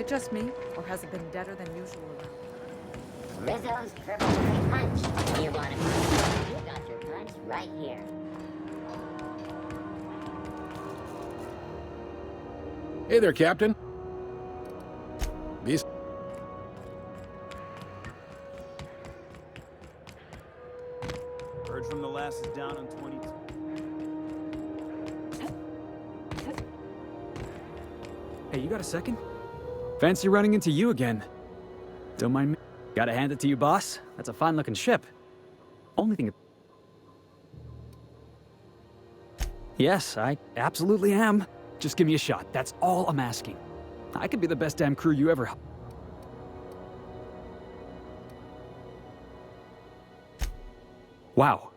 It just me, or has it been deader than usual around? Rizzo's Purple Rain Punch. You want it? You got your punch right here. Hey there, Captain. Beast. Bird from the last is down on 22. Hey, you got a second? Fancy running into you again. Don't mind me. Gotta hand it to you, boss. That's a fine-looking ship. Only thing... Yes, I absolutely am. Just give me a shot. That's all I'm asking. I could be the best damn crew you ever... Wow.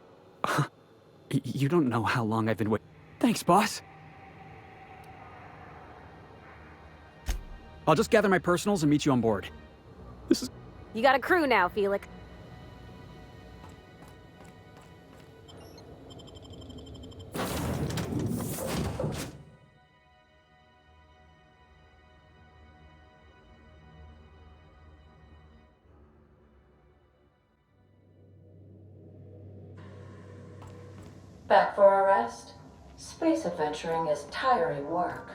You don't know how long I've been waiting. Thanks, boss. I'll just gather my personals and meet you on board. This is... You got a crew now, Felix. Back for a rest? Space adventuring is tiring work.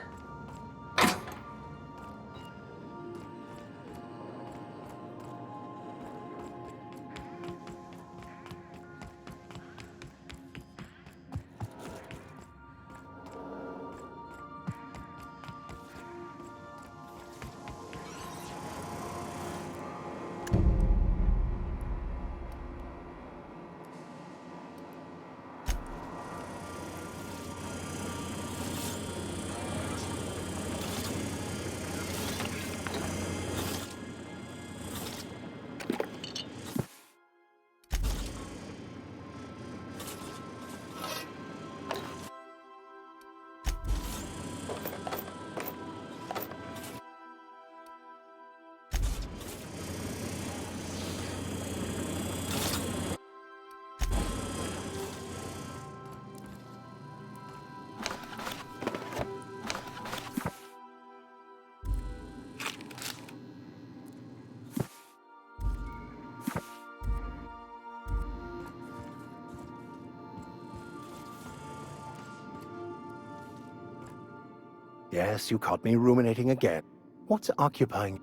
Yes, you caught me ruminating again. What's occupying...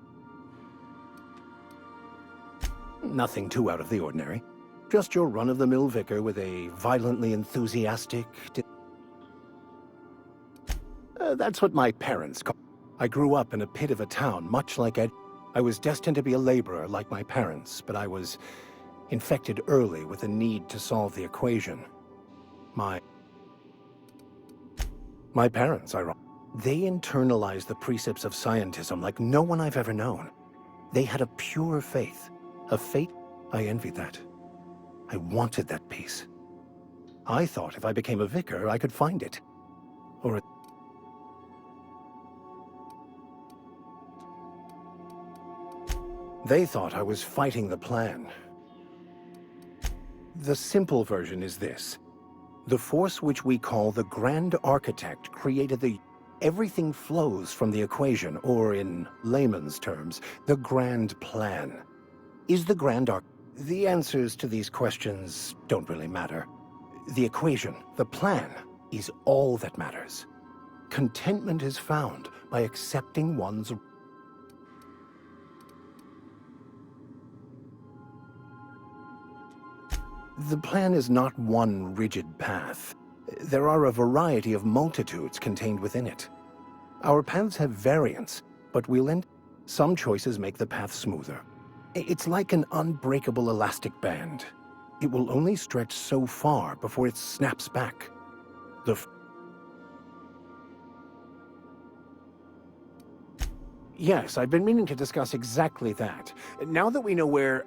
Nothing too out of the ordinary. Just your run-of-the-mill vicar with a violently enthusiastic... that's what my parents call... I grew up in a pit of a town, much like Ed. I was destined to be a laborer like my parents, but I was infected early with a need to solve the equation. My parents, they internalized the precepts of scientism like no one I've ever known. They had a pure faith. A faith, I envied that. I wanted that peace. I thought if I became a vicar, I could find it. Or they thought I was fighting the plan. The simple version is this. The force which we call the Grand Architect created the... Everything flows from the equation, or in layman's terms, the grand plan. Is the Grand Arc... The answers to these questions don't really matter. The equation, the plan, is all that matters. Contentment is found by accepting one's... The plan is not one rigid path. There are a variety of multitudes contained within it. Our paths have variance, but we'll end... Some choices make the path smoother. It's like an unbreakable elastic band. It will only stretch so far before it snaps back. Yes, I've been meaning to discuss exactly that. Now that we know where,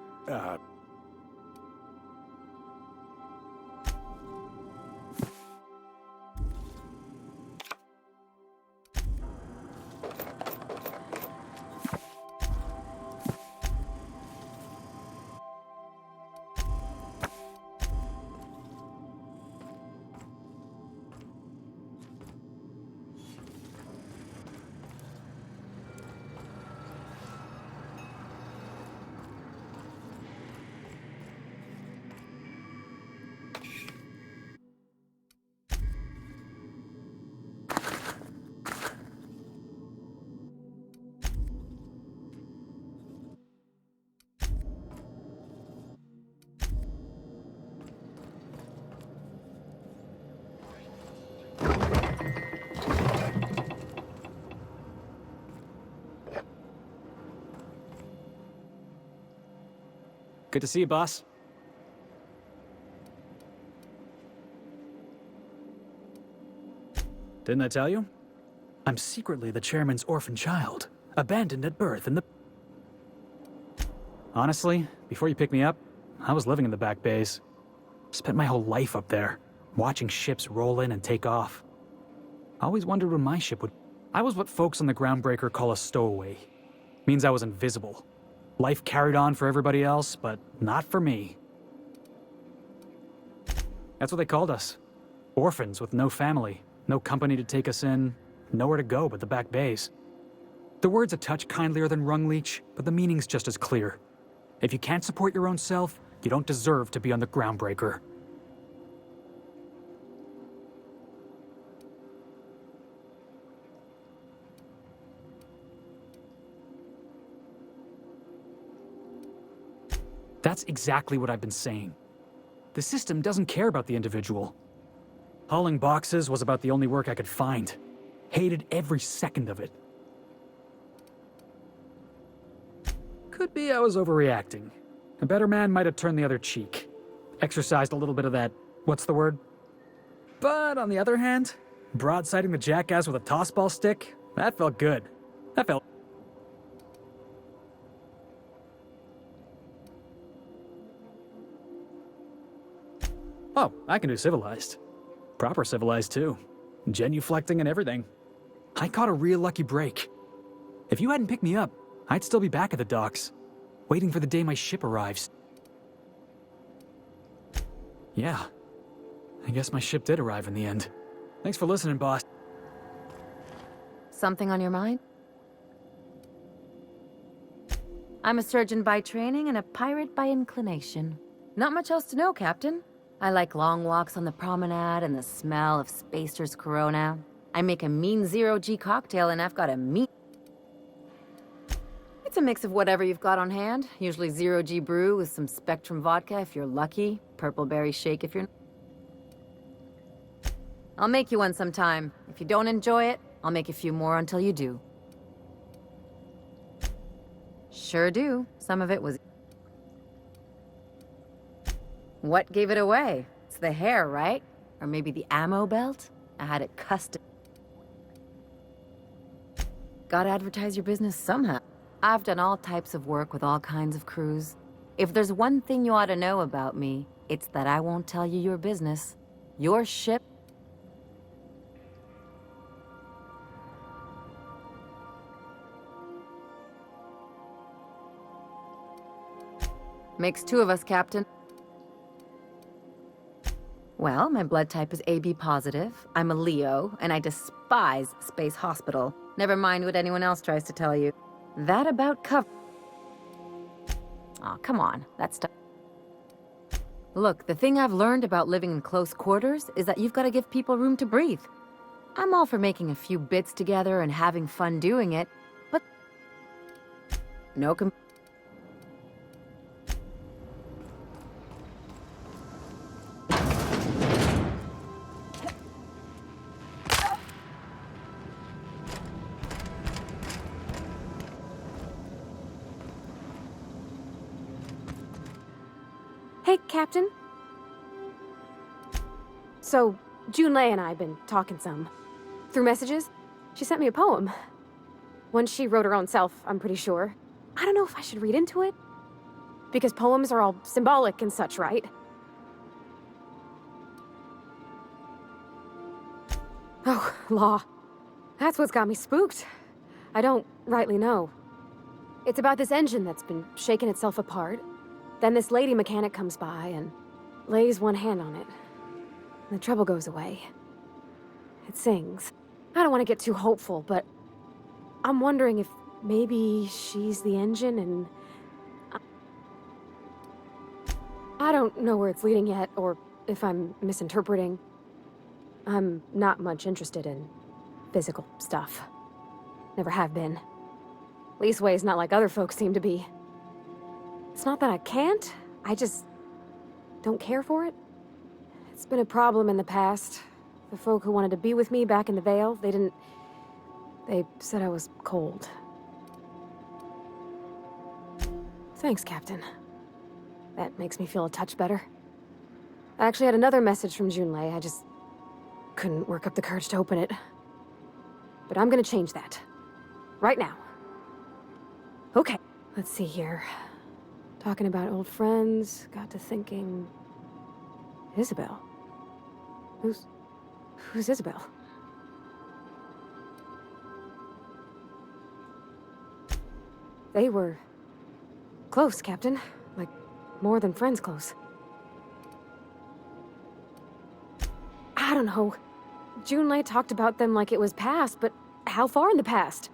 Good to see you, boss. Didn't I tell you? I'm secretly the chairman's orphan child, abandoned at birth in the... Honestly, before you picked me up, I was living in the back bays. Spent my whole life up there, watching ships roll in and take off. I always wondered when my ship would... I was what folks on the Groundbreaker call a stowaway. Means I was invisible. Life carried on for everybody else, but not for me. That's what they called us. Orphans with no family, no company to take us in, nowhere to go but the back bays. The word's a touch kindlier than Rungleech, but the meaning's just as clear. If you can't support your own self, you don't deserve to be on the Groundbreaker. That's exactly what I've been saying. The system doesn't care about the individual. Hauling boxes was about the only work I could find. Hated every second of it. Could be I was overreacting. A better man might have turned the other cheek. Exercised a little bit of that, what's the word? But on the other hand, broadsiding the jackass with a tossball stick, that felt good. That felt... Oh, I can do civilized. Proper civilized, too. Genuflecting and everything. I caught a real lucky break. If you hadn't picked me up, I'd still be back at the docks, waiting for the day my ship arrives. Yeah. I guess my ship did arrive in the end. Thanks for listening, boss. Something on your mind? I'm a surgeon by training and a pirate by inclination. Not much else to know, Captain. I like long walks on the promenade and the smell of Spacer's Corona. I make a mean zero-G cocktail and I've got a mean... It's a mix of whatever you've got on hand. Usually zero-G brew with some Spectrum vodka if you're lucky. Purple berry shake if you're... I'll make you one sometime. If you don't enjoy it, I'll make a few more until you do. Sure do. Some of it was... What gave it away? It's the hair, right? Or maybe the ammo belt? I had it custom. Gotta advertise your business somehow. I've done all types of work with all kinds of crews. If there's one thing you ought to know about me, it's that I won't tell you your business. Your ship... Makes two of us, Captain. Well, my blood type is AB positive. I'm a Leo, and I despise Space Hospital. Never mind what anyone else tries to tell you. That about Aw, come on. That's stuff. Look, the thing I've learned about living in close quarters is that you've got to give people room to breathe. I'm all for making a few bits together and having fun doing it, but... No Hey, Captain. So, Junlei and I have been talking some. Through messages, she sent me a poem. One she wrote her own self, I'm pretty sure. I don't know if I should read into it. Because poems are all symbolic and such, right? Oh, law. That's what's got me spooked. I don't rightly know. It's about this engine that's been shaking itself apart. Then this lady mechanic comes by and lays one hand on it. And the trouble goes away. It sings. I don't want to get too hopeful, but I'm wondering if maybe she's the engine and... I don't know where it's leading yet, or if I'm misinterpreting. I'm not much interested in physical stuff. Never have been. Leastways, not like other folks seem to be. It's not that I can't, I just don't care for it. It's been a problem in the past. The folk who wanted to be with me back in the Vale, they said I was cold. Thanks, Captain. That makes me feel a touch better. I actually had another message from Junlei. I just couldn't work up the courage to open it. But I'm gonna change that. Right now. Okay, let's see here. Talking about old friends, got to thinking... Isabel? Who's Isabel? They were... close, Captain. Like, more than friends close. I don't know. Junlei talked about them like it was past, but how far in the past?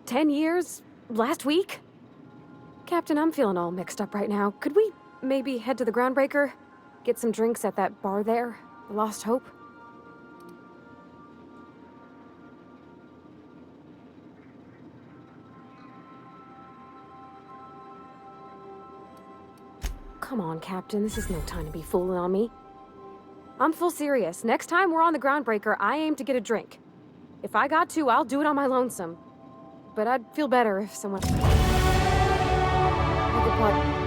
10 years? Last week? Captain, I'm feeling all mixed up right now. Could we maybe head to the Groundbreaker? Get some drinks at that bar there? The Lost Hope? Come on, Captain. This is no time to be fooling on me. I'm full serious. Next time we're on the Groundbreaker, I aim to get a drink. If I got to, I'll do it on my lonesome. But I'd feel better if someone... Like a what?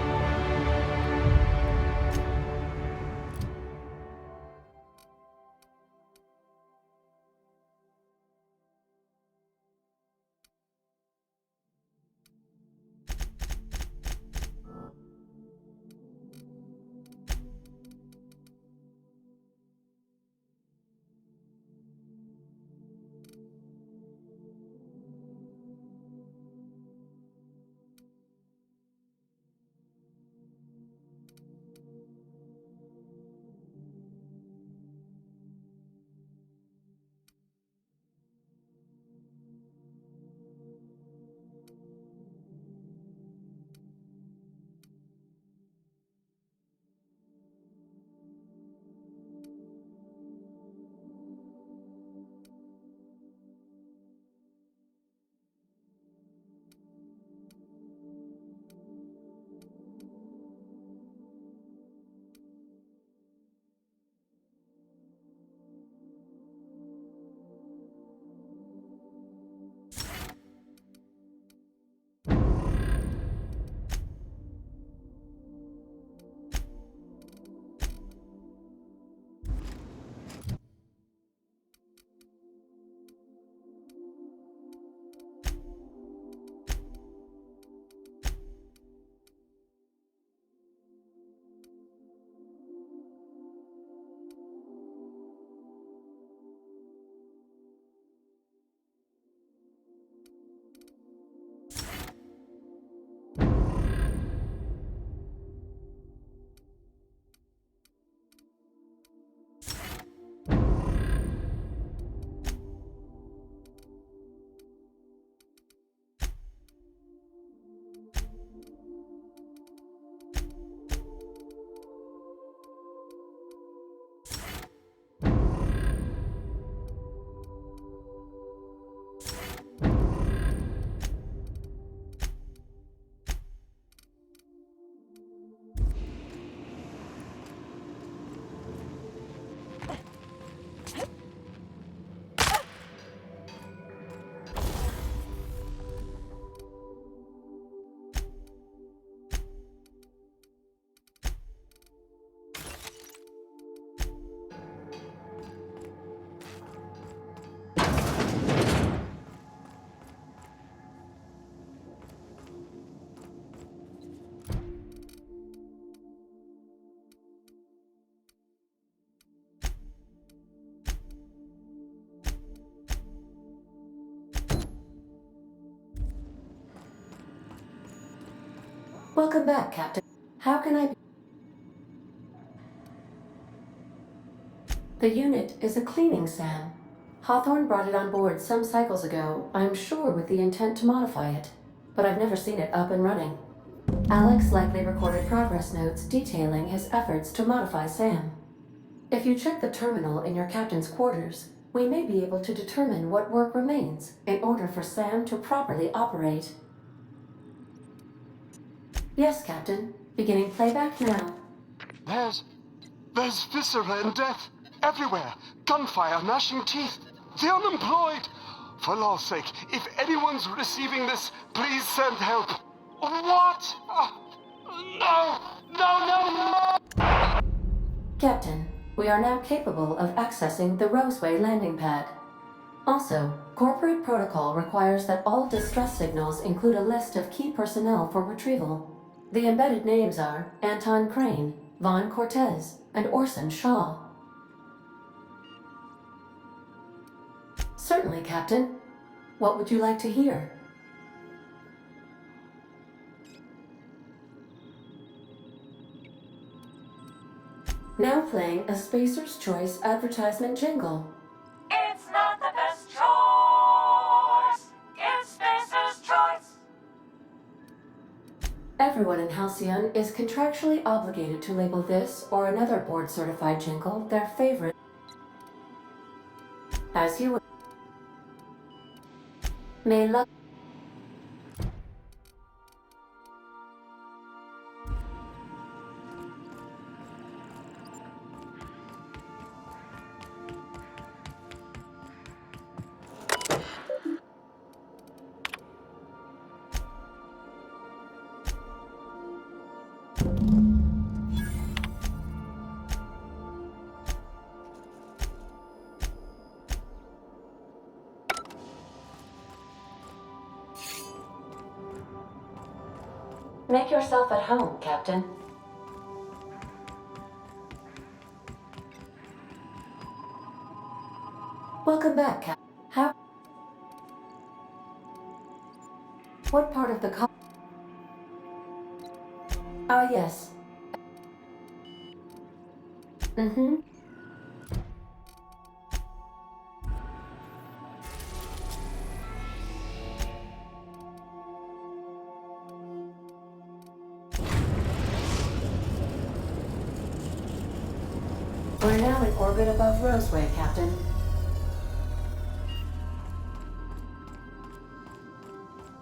Welcome back, Captain. How can I... The unit is a cleaning SAM. Hawthorne brought it on board some cycles ago, I'm sure with the intent to modify it. But I've never seen it up and running. Alex likely recorded progress notes detailing his efforts to modify SAM. If you check the terminal in your captain's quarters, we may be able to determine what work remains in order for SAM to properly operate. Yes, Captain. Beginning playback now. There's viscera and death everywhere. Gunfire, gnashing teeth. The unemployed. For law's sake, if anyone's receiving this, please send help. What? No! No! Captain, we are now capable of accessing the Roseway landing pad. Also, corporate protocol requires that all distress signals include a list of key personnel for retrieval. The embedded names are Anton Crane, Vaughn Cortez, and Orson Shaw. Certainly, Captain. What would you like to hear? Now playing a Spacer's Choice advertisement jingle. It's not the best choice. It's Spacer's choice. Everyone in Halcyon is contractually obligated to label this or another board-certified jingle their favorite. As you may luck. Make yourself at home, Captain. Welcome back, Captain. What part of the Ah, yes. Mm-hmm. We're now in orbit above Roseway, Captain.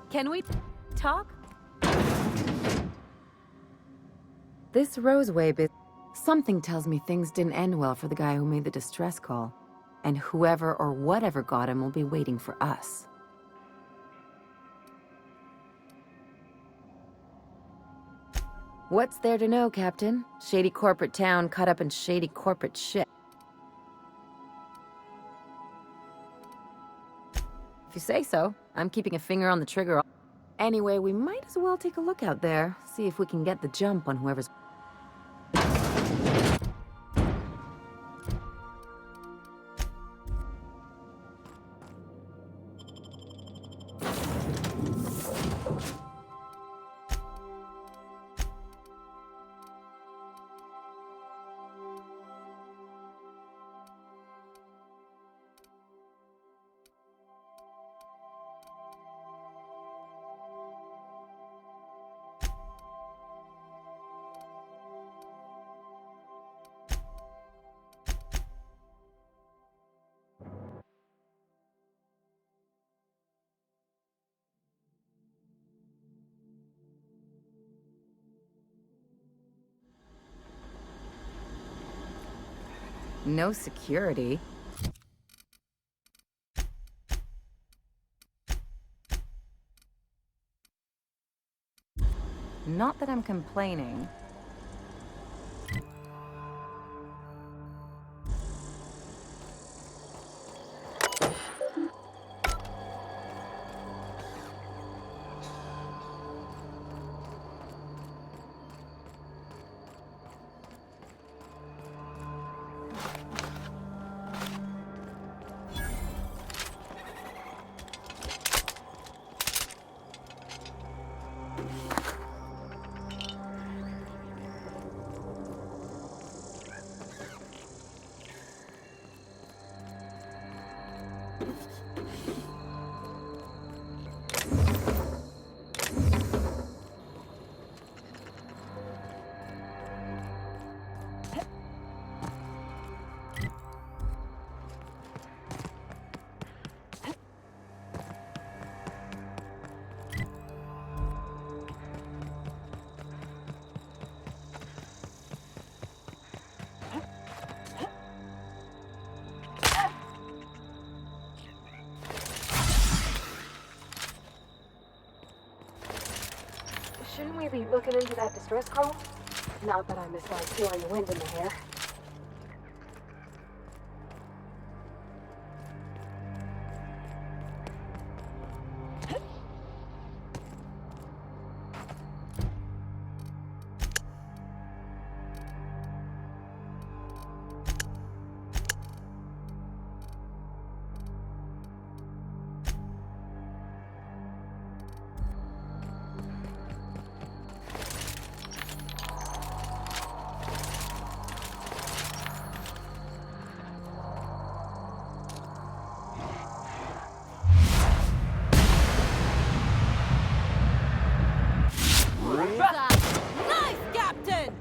Can we talk? This Roseway bit. Something tells me things didn't end well for the guy who made the distress call. And whoever or whatever got him will be waiting for us. What's there to know, Captain? Shady corporate town caught up in shady corporate shit. If you say so, I'm keeping a finger on the trigger. Anyway, we might as well take a look out there, see if we can get the jump on whoever's... No security. Not that I'm complaining. Shouldn't we be looking into that distress call? Not that I miss like feeling the wind in the hair. Nice, Captain!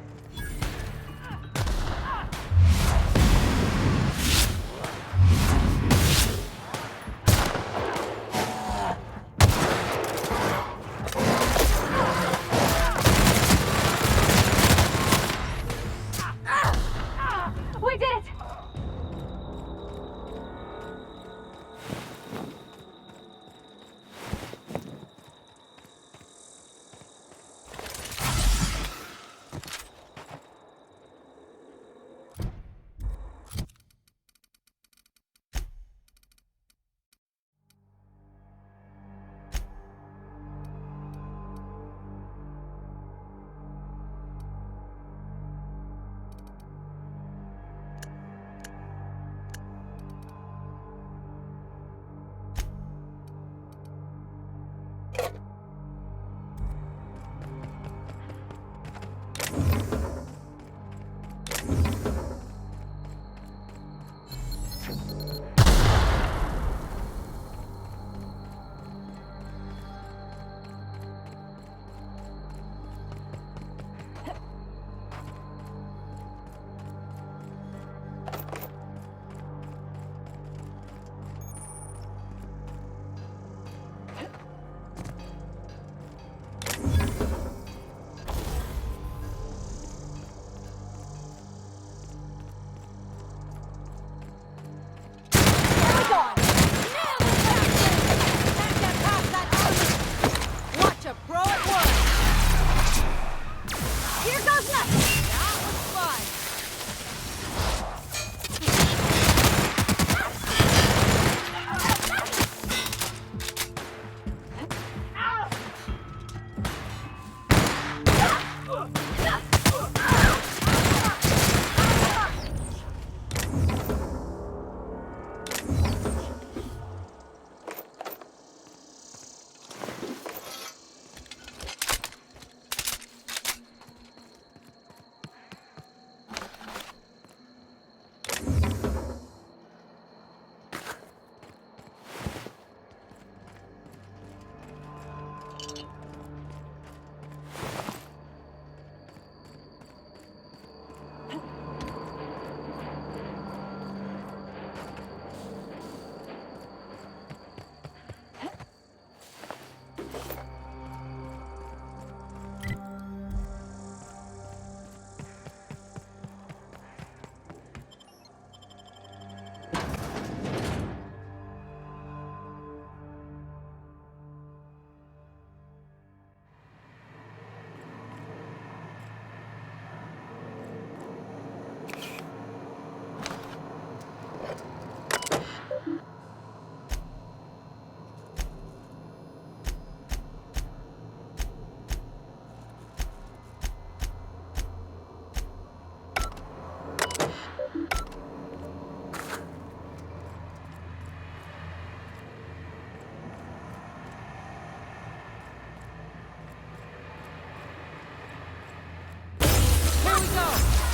We did it! Watch a pro at work! Here goes nothing! That was fun!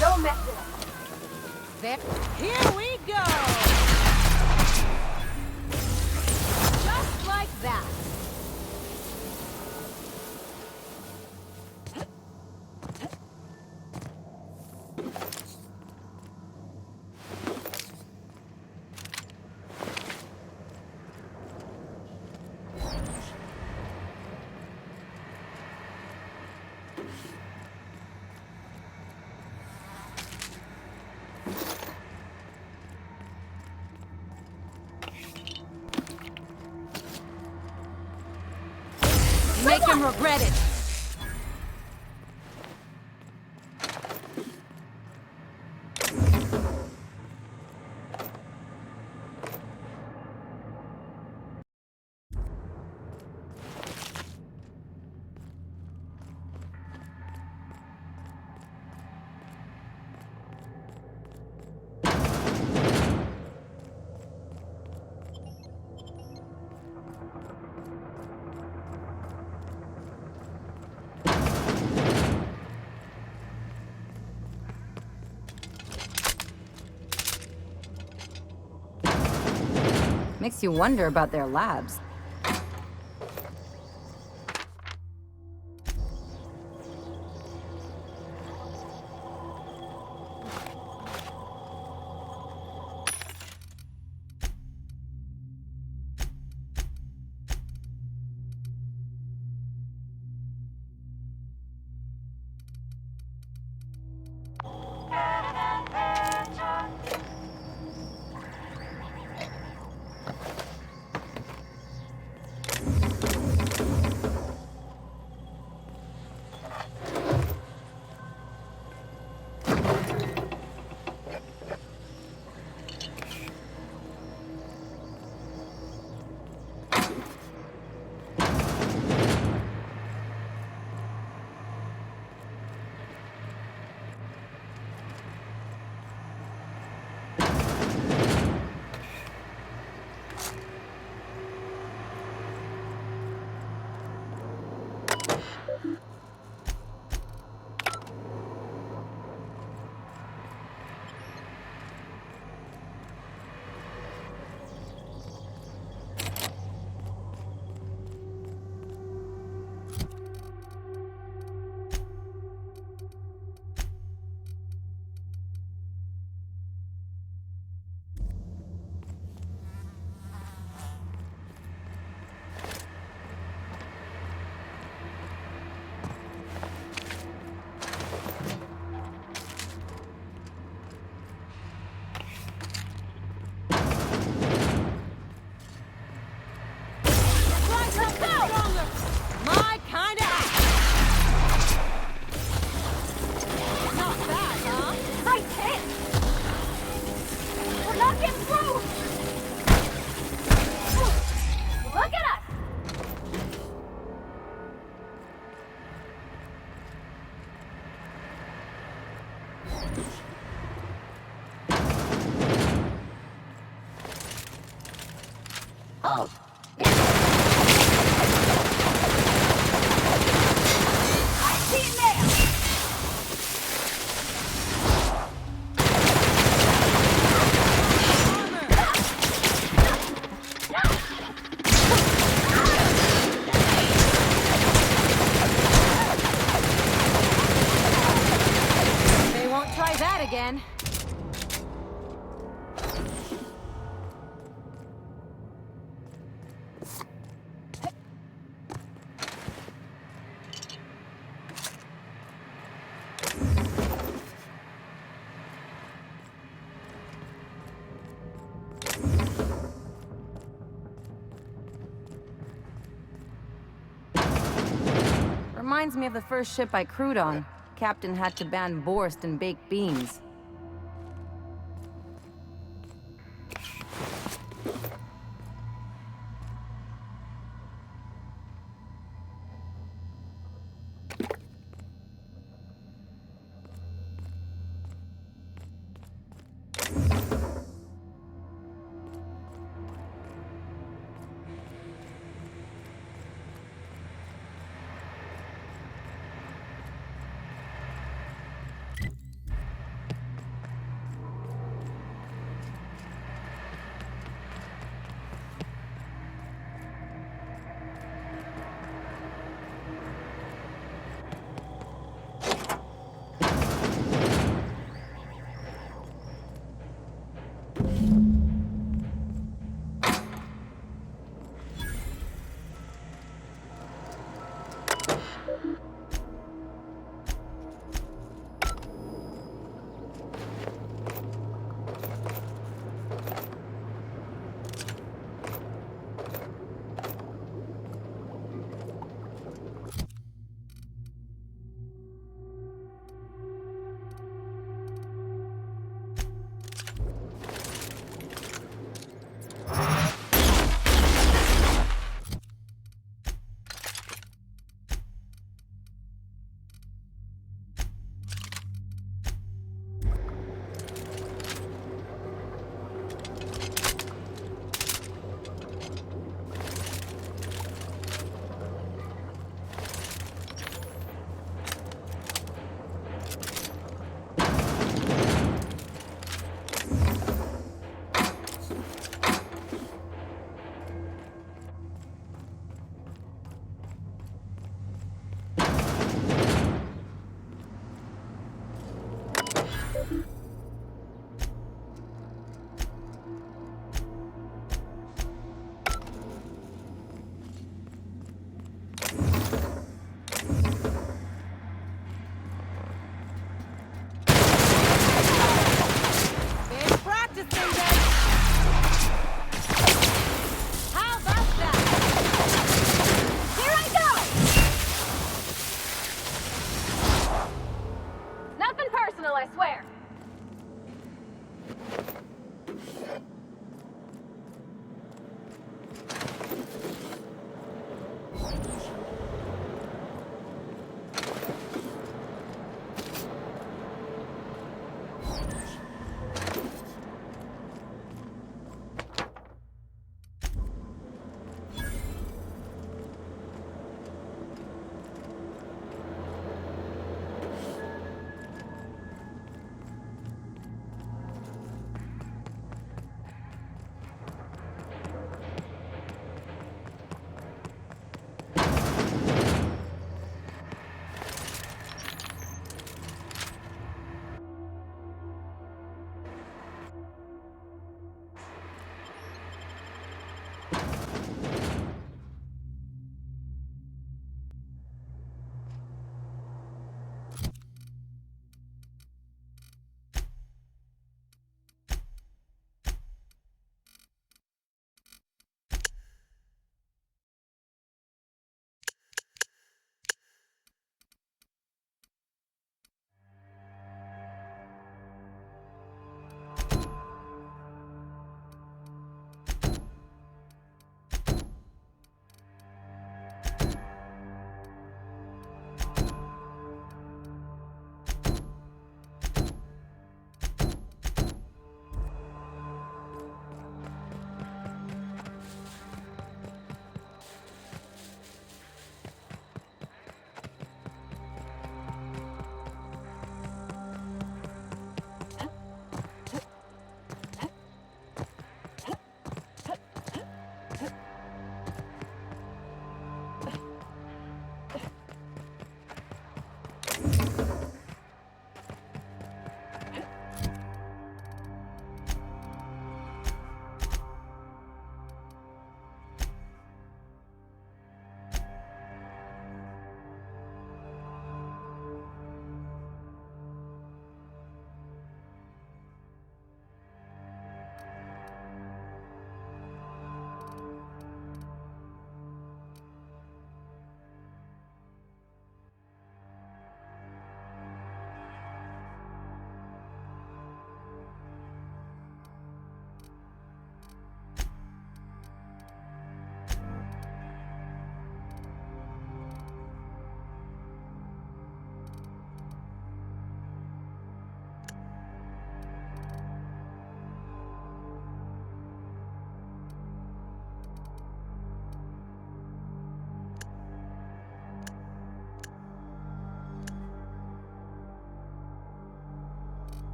Don't mess it up. There. Here we go! Just like that. Make him regret it. Makes you wonder about their labs. My kind of act. Not bad, huh? I can't! We're not getting through! Look at us! Oh, I see it now! They won't try that again. Reminds me of the first ship I crewed on. Captain had to ban borscht and baked beans.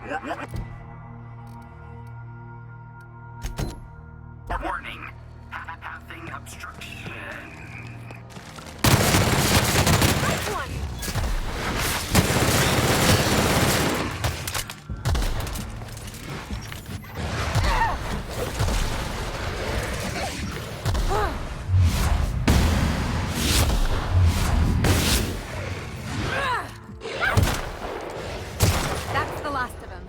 Warning. Passing obstruction. Nice one! That's the last of them.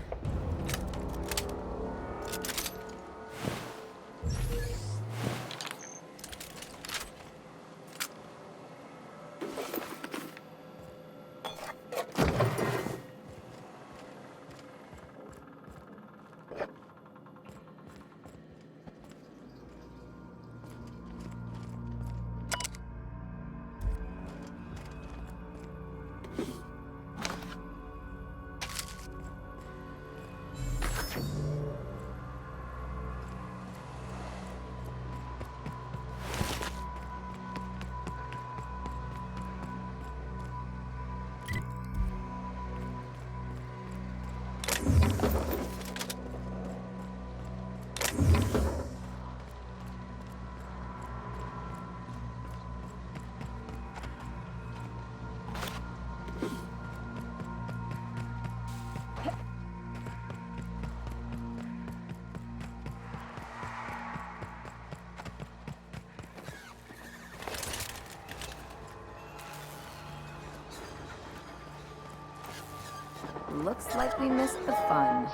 Looks like we missed the fun.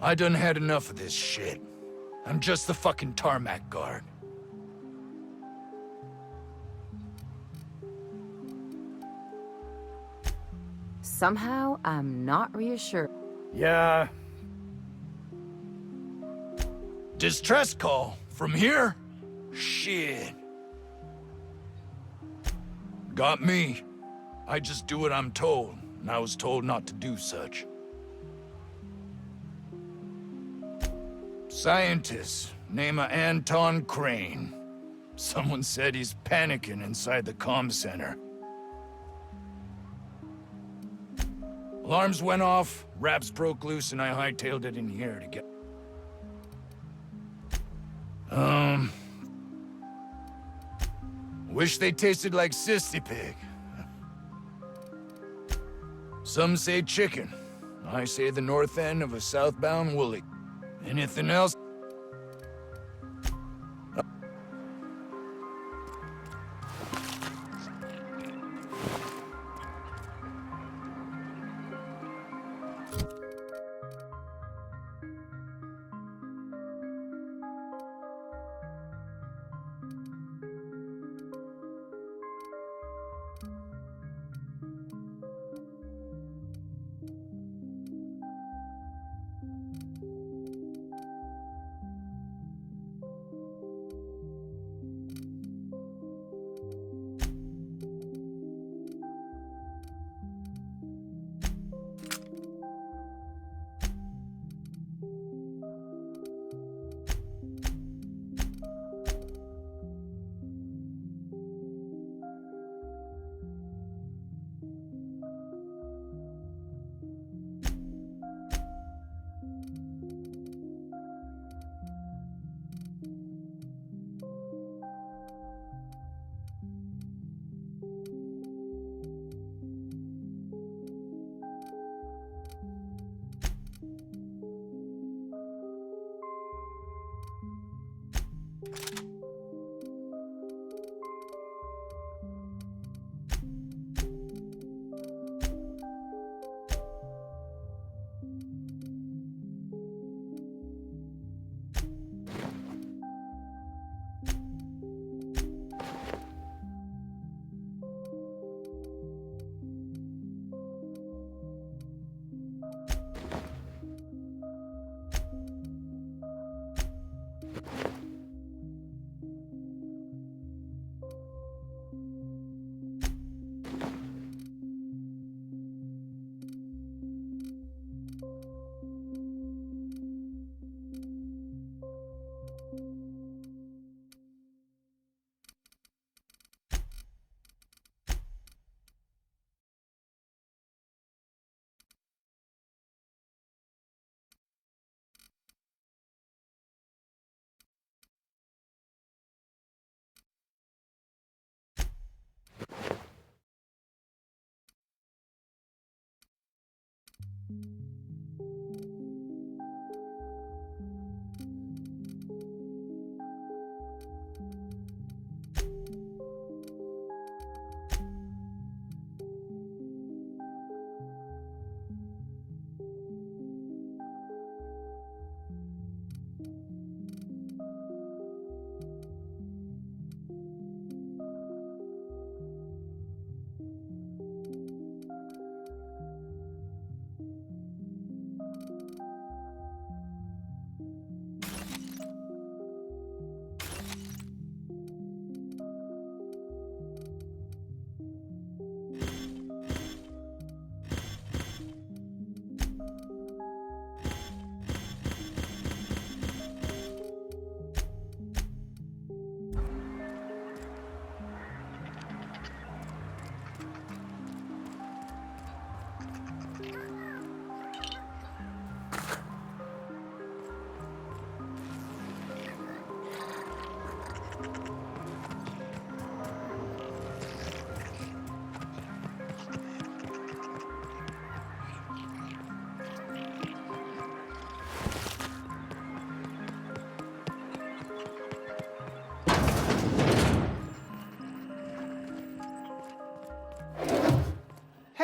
I done had enough of this shit. I'm just the fucking tarmac guard. Somehow, I'm not reassured. Yeah. Distress call? From here? Shit. Got me. I just do what I'm told, and I was told not to do such. Scientist, name of Anton Crane. Someone said he's panicking inside the comm center. Alarms went off, wraps broke loose, and I hightailed it in here to get... Wish they tasted like Sissy Pig. Some say chicken. I say the north end of a southbound woolly. Anything else?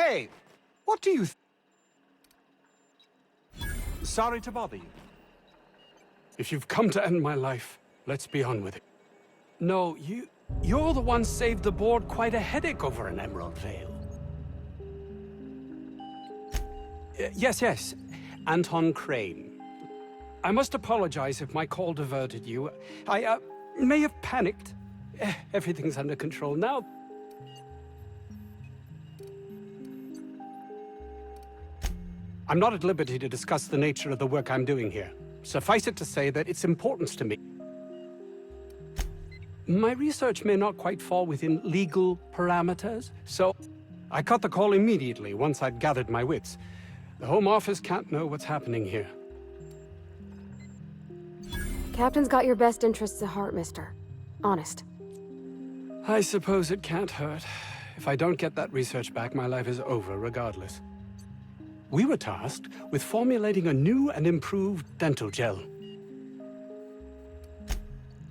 Hey, what do you Sorry to bother you. If you've come to end my life, let's be on with it. No, you're the one saved the board quite a headache over an Emerald Veil. Yes. Anton Crane. I must apologize if my call diverted you. I may have panicked. Everything's under control now. I'm not at liberty to discuss the nature of the work I'm doing here. Suffice it to say that its importance to me. My research may not quite fall within legal parameters, so I cut the call immediately once I'd gathered my wits. The Home Office can't know what's happening here. Captain's got your best interests at heart, mister. Honest. I suppose it can't hurt. If I don't get that research back, my life is over regardless. We were tasked with formulating a new and improved dental gel.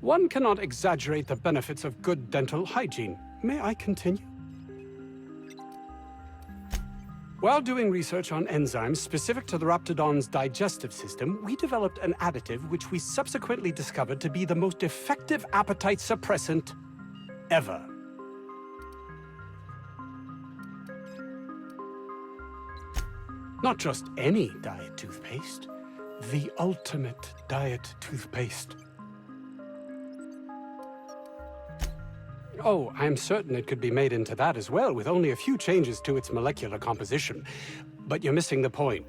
One cannot exaggerate the benefits of good dental hygiene. May I continue? While doing research on enzymes specific to the Raptidon's digestive system, we developed an additive which we subsequently discovered to be the most effective appetite suppressant ever. Not just any diet toothpaste, the ultimate diet toothpaste. Oh, I'm certain it could be made into that as well, with only a few changes to its molecular composition. But you're missing the point.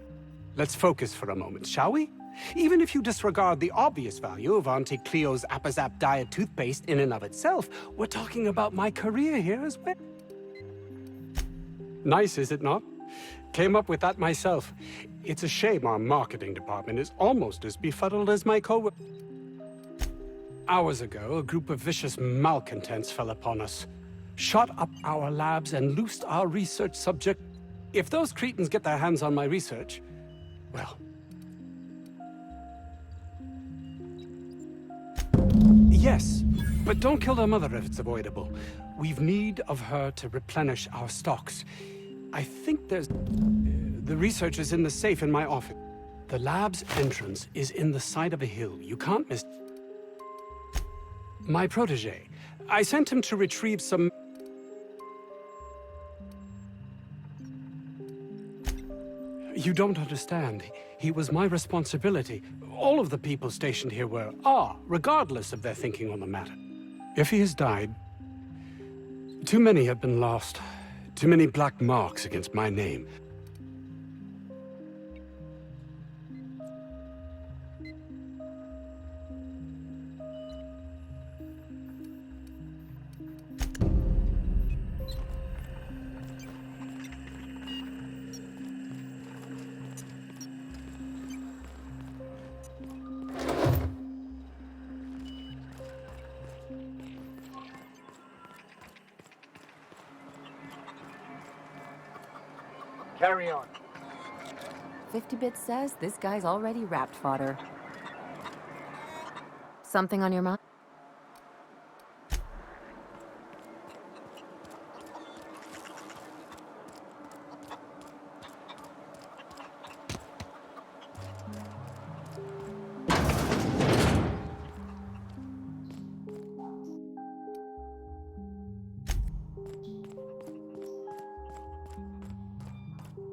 Let's focus for a moment, shall we? Even if you disregard the obvious value of Auntie Cleo's Appazap diet toothpaste in and of itself, we're talking about my career here as well. Nice, is it not? Came up with that myself. It's a shame our marketing department is almost as befuddled as my co-worker. Hours ago, a group of vicious malcontents fell upon us, shot up our labs and loosed our research subject. If those cretins get their hands on my research, well... Yes, but don't kill their mother if it's avoidable. We've need of her to replenish our stocks. I think there's... The research is in the safe in my office. The lab's entrance is in the side of a hill. You can't miss... My protege. I sent him to retrieve some... You don't understand. He was my responsibility. All of the people stationed here are, regardless of their thinking on the matter. If he has died, too many have been lost. Too many black marks against my name. Carry on. 50 bits says this guy's already wrapped fodder. Something on your mind?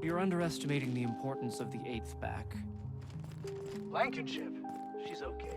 You're underestimating the importance of the 8th back. Blankenship. She's okay.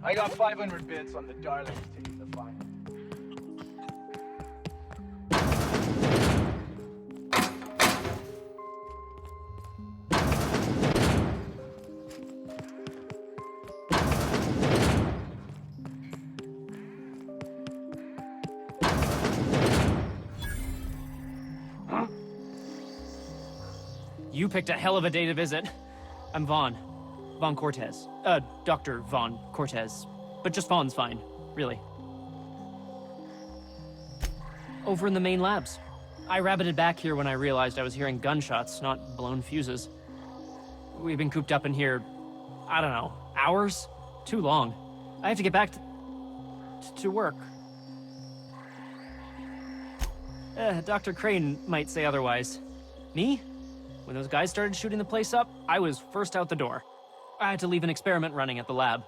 I got 500 bits on the Darlings taking the final. You picked a hell of a day to visit. I'm Vaughn. Vaughn Cortez. Dr. Vaughn Cortez. But just Vaughn's fine, really. Over in the main labs. I rabbited back here when I realized I was hearing gunshots, not blown fuses. We've been cooped up in here, I don't know, hours? Too long. I have to get back to work. Dr. Crane might say otherwise. Me? When those guys started shooting the place up, I was first out the door. I had to leave an experiment running at the lab.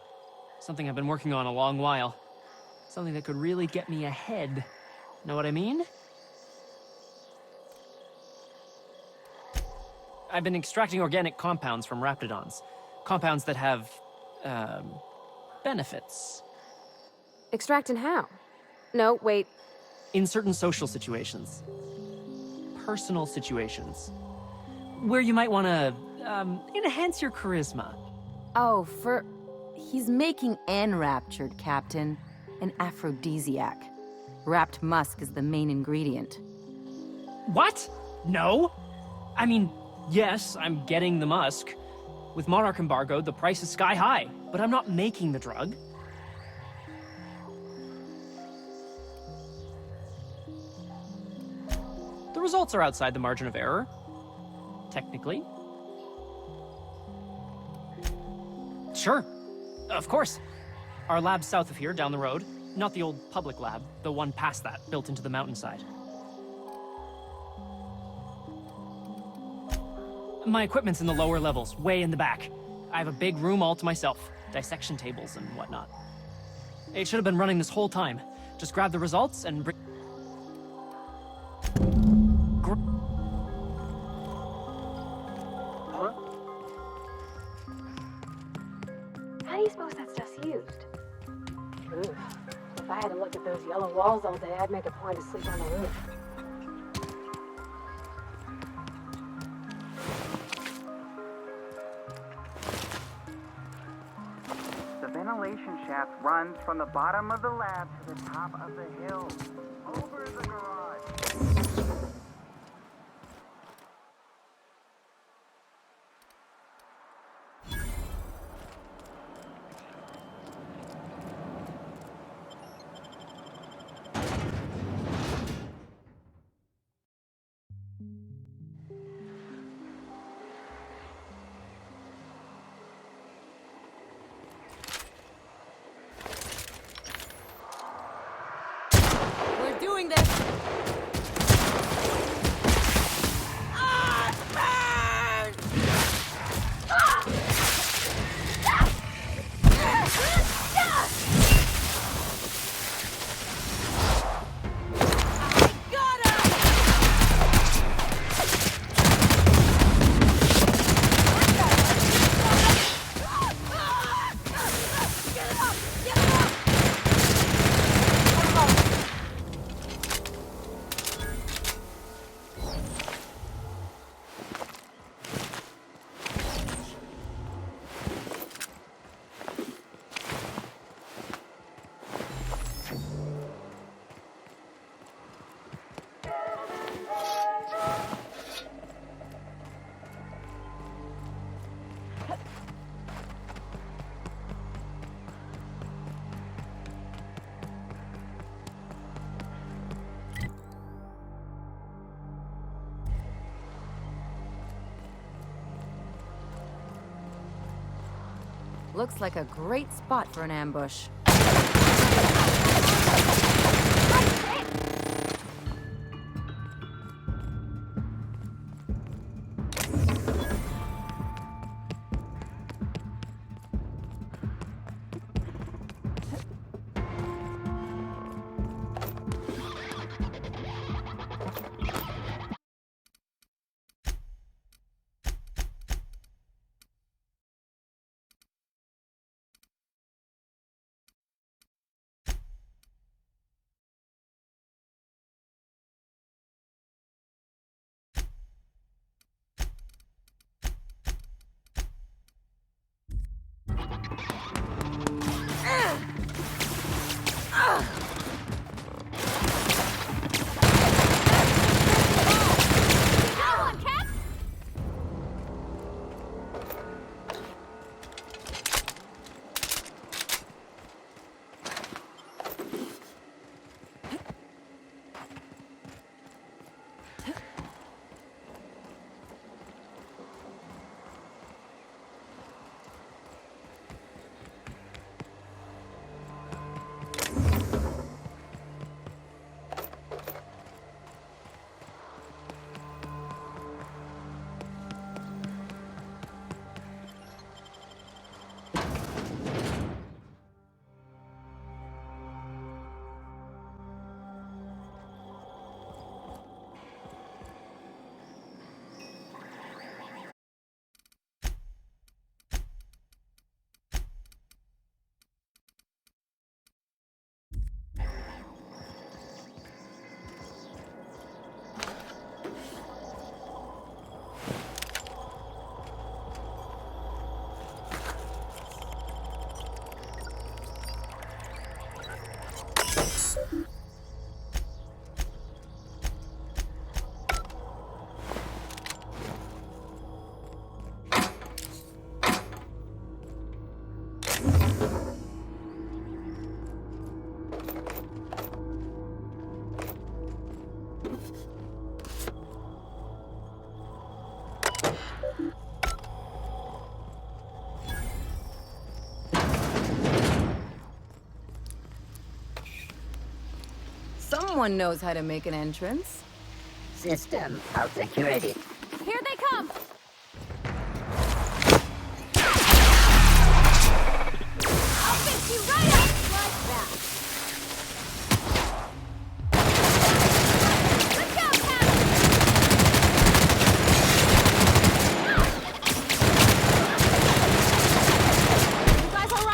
Something I've been working on a long while. Something that could really get me ahead. Know what I mean? I've been extracting organic compounds from raptidons. Compounds that have, benefits. Extracting how? No, wait. In certain social situations. Personal situations. Where you might want to, enhance your charisma. Oh, he's making enraptured, Captain. An aphrodisiac. Wrapped musk is the main ingredient. What? No? I mean, yes, I'm getting the musk. With Monarch embargo, the price is sky high, but I'm not making the drug. The results are outside the margin of error. Technically. Sure. Of course. Our lab's south of here, down the road. Not the old public lab, the one past that, built into the mountainside. My equipment's in the lower levels, way in the back. I have a big room all to myself, dissection tables and whatnot. It should have been running this whole time. Just grab the results and bring... How do you suppose that stuff's used? Ugh. If I had to look at those yellow walls all day, I'd make a point to sleep on the roof. The ventilation shaft runs from the bottom of the lab to the top of the hill, over the garage. We're doing this! Looks like a great spot for an ambush. Someone knows how to make an entrance. System of security. Here they come! I'll fix you right up like that! Let's go, Captain! You guys all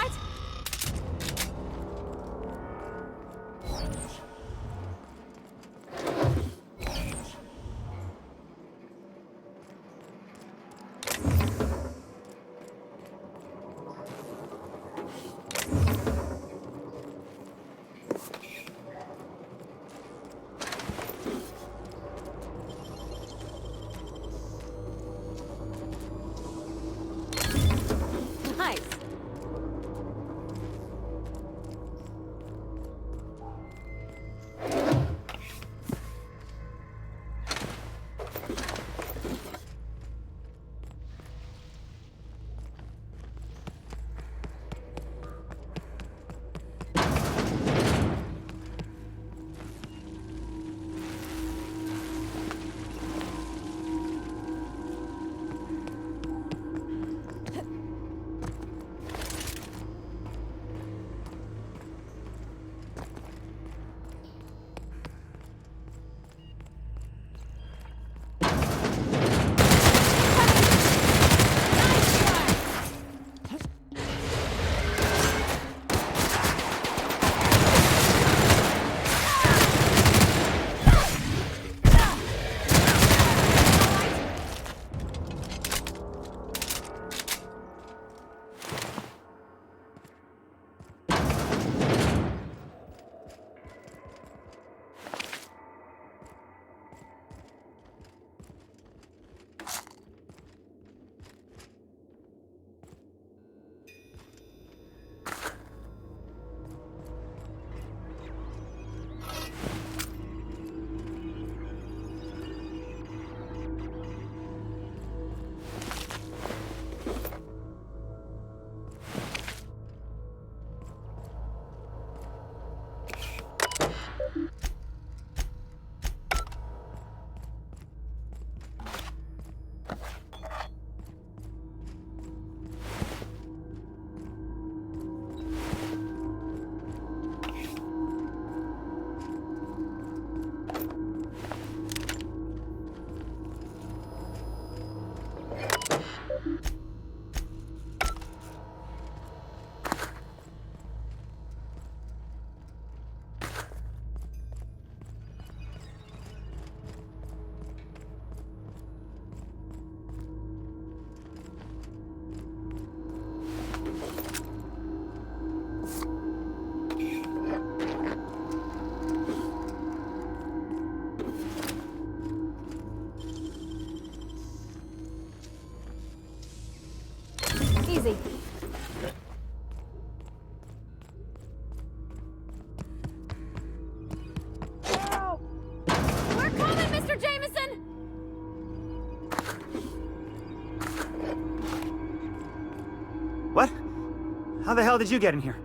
the hell did you get in here?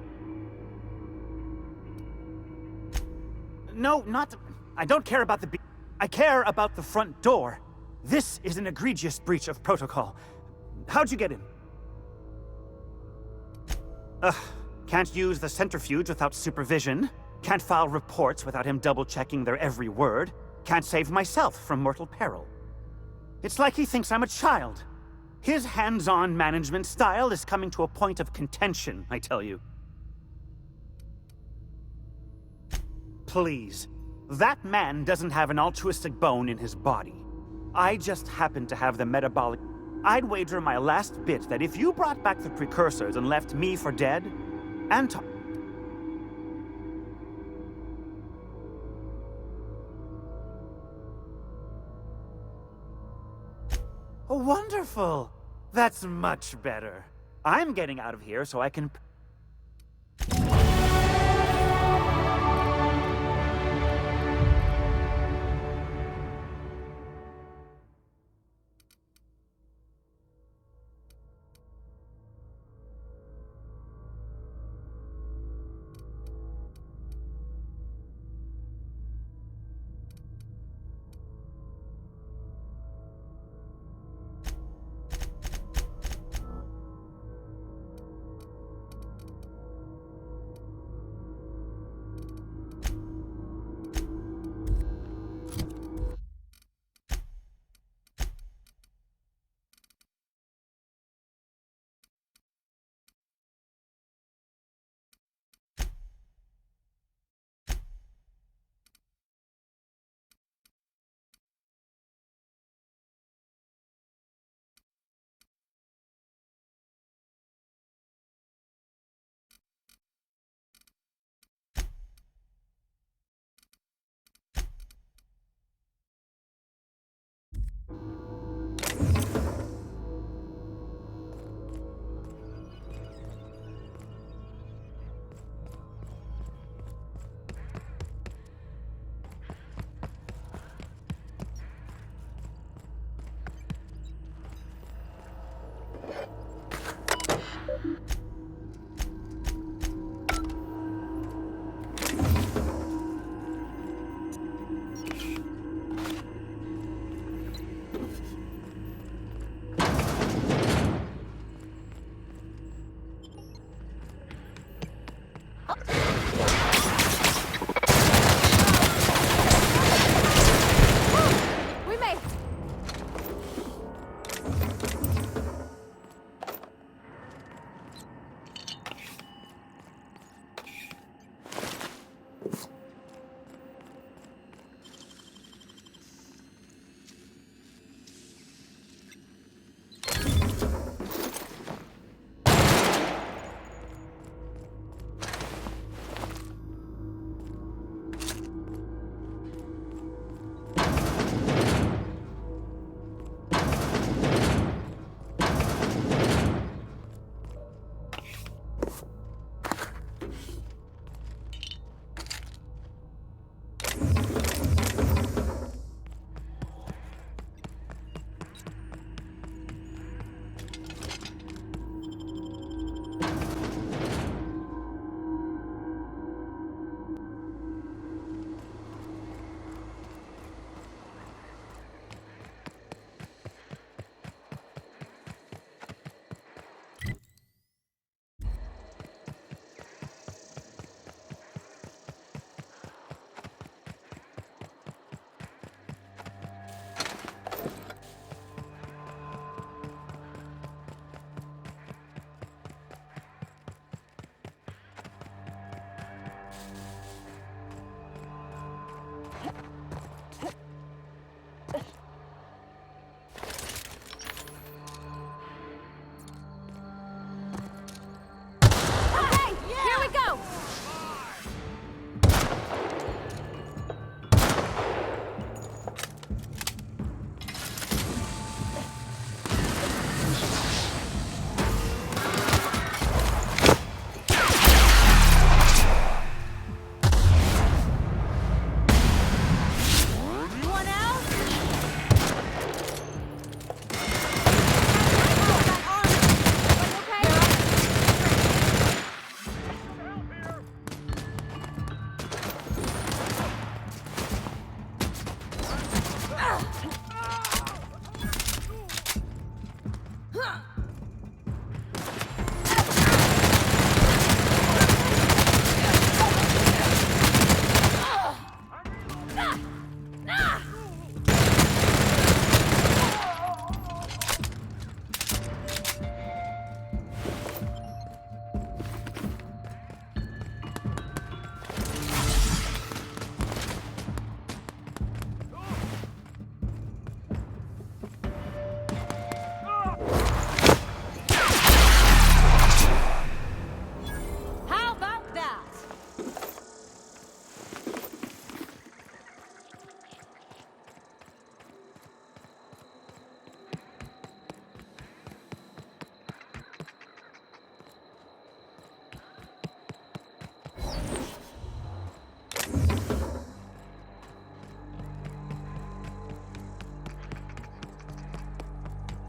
No, not... I don't care about the... I care about the front door. This is an egregious breach of protocol. How'd you get in? Ugh. Can't use the centrifuge without supervision. Can't file reports without him double-checking their every word. Can't save myself from mortal peril. It's like he thinks I'm a child. His hands-on management style is coming to a point of contention, I tell you. Please. That man doesn't have an altruistic bone in his body. I just happen to have the metabolic... I'd wager my last bit that if you brought back the precursors and left me for dead, Anton... Oh, wonderful! That's much better. I'm getting out of here so I can...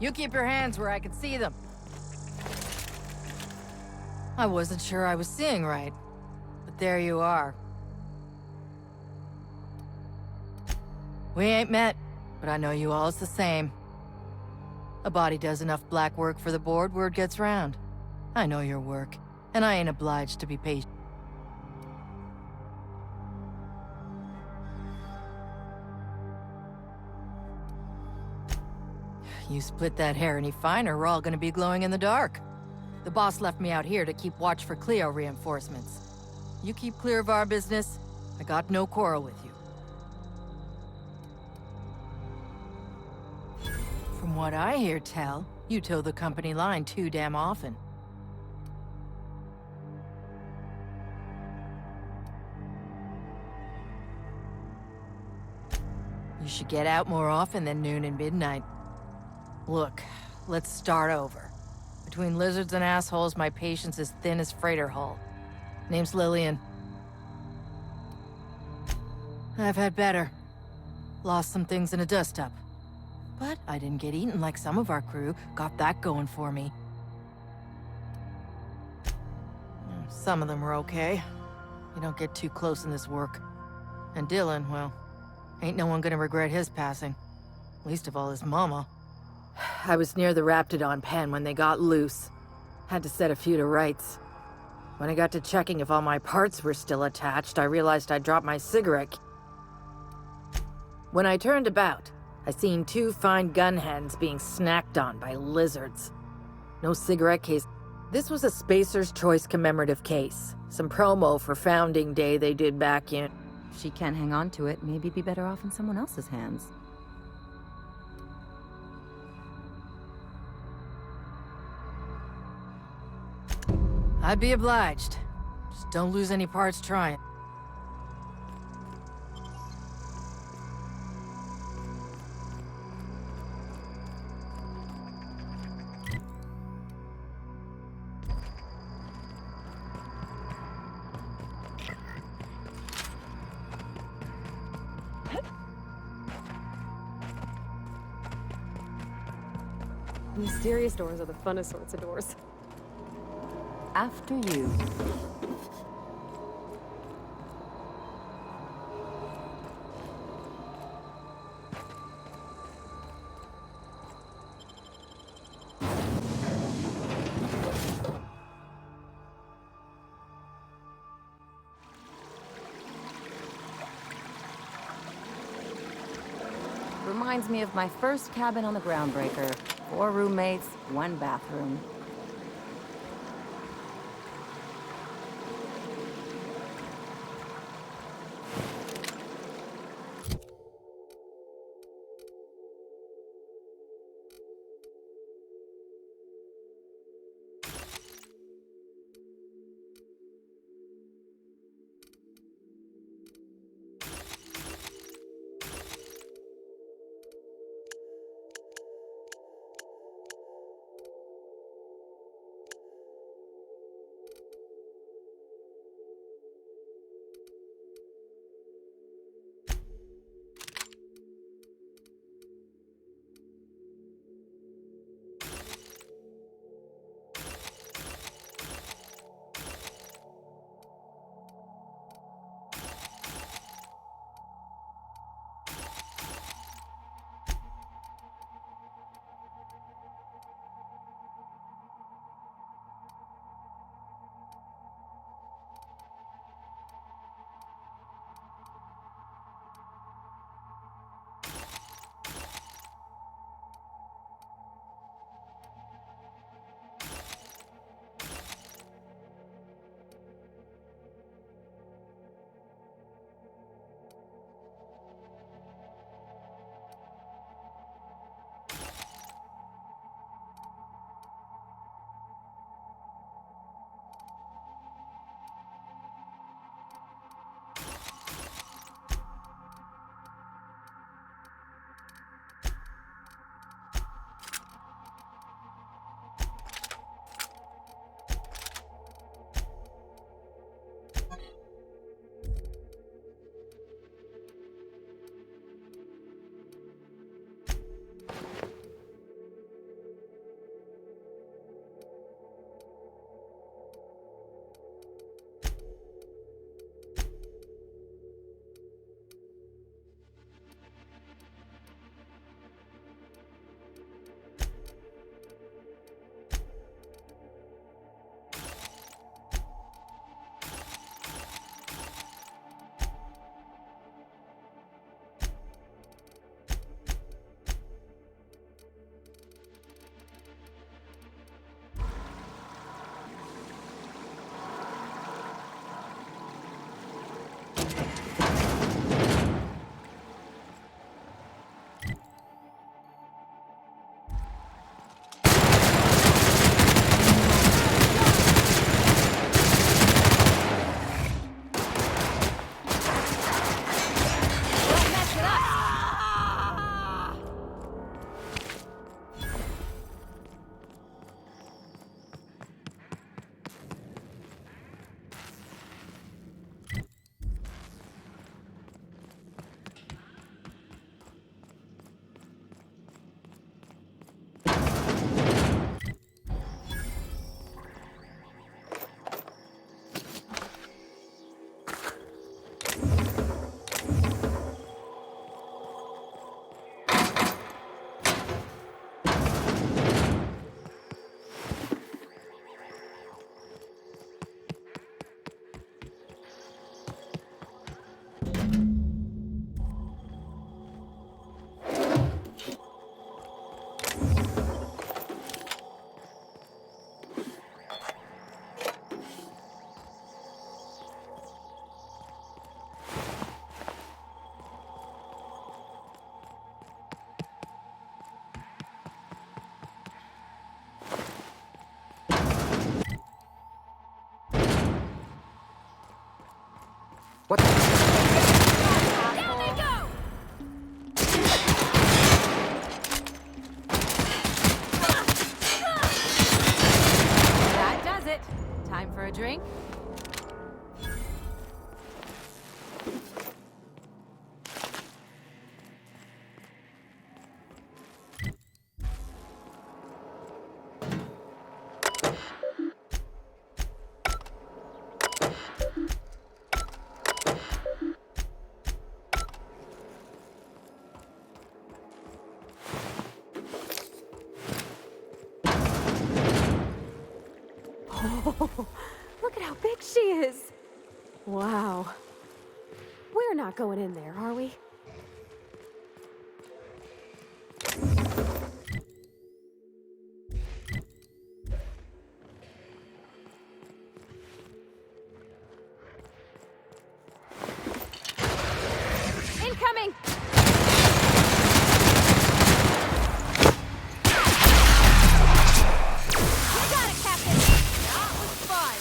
You keep your hands where I can see them. I wasn't sure I was seeing right, but there you are. We ain't met, but I know you all is the same. A body does enough black work for the board, word gets round. I know your work, and I ain't obliged to be patient. You split that hair any finer, we're all gonna be glowing in the dark. The boss left me out here to keep watch for Cleo reinforcements. You keep clear of our business, I got no quarrel with you. From what I hear tell, you toe the company line too damn often. You should get out more often than noon and midnight. Look, let's start over. Between lizards and assholes, my patience is thin as freighter hull. Name's Lillian. I've had better. Lost some things in a dust-up. But I didn't get eaten like some of our crew. Got that going for me. Some of them were okay. You don't get too close in this work. And Dylan, well, ain't no one gonna regret his passing. Least of all his mama. I was near the Raptidon pen when they got loose. Had to set a few to rights. When I got to checking if all my parts were still attached, I realized I'd dropped my cigarette. When I turned about, I seen 2 fine gun hands being snacked on by lizards. No cigarette case. This was a Spacer's Choice commemorative case. Some promo for Founding Day they did back in... If she can't hang on to it, maybe it'd be better off in someone else's hands. I'd be obliged. Just don't lose any parts trying. Mysterious doors are the funnest sorts of doors. After you. Reminds me of my first cabin on the Groundbreaker. 4 roommates, 1 bathroom. What the? Down they go! That does it. Time for a drink? Oh, look at how big she is. Wow. We're not going in there, are we? Incoming! You got it, Captain! That was fun!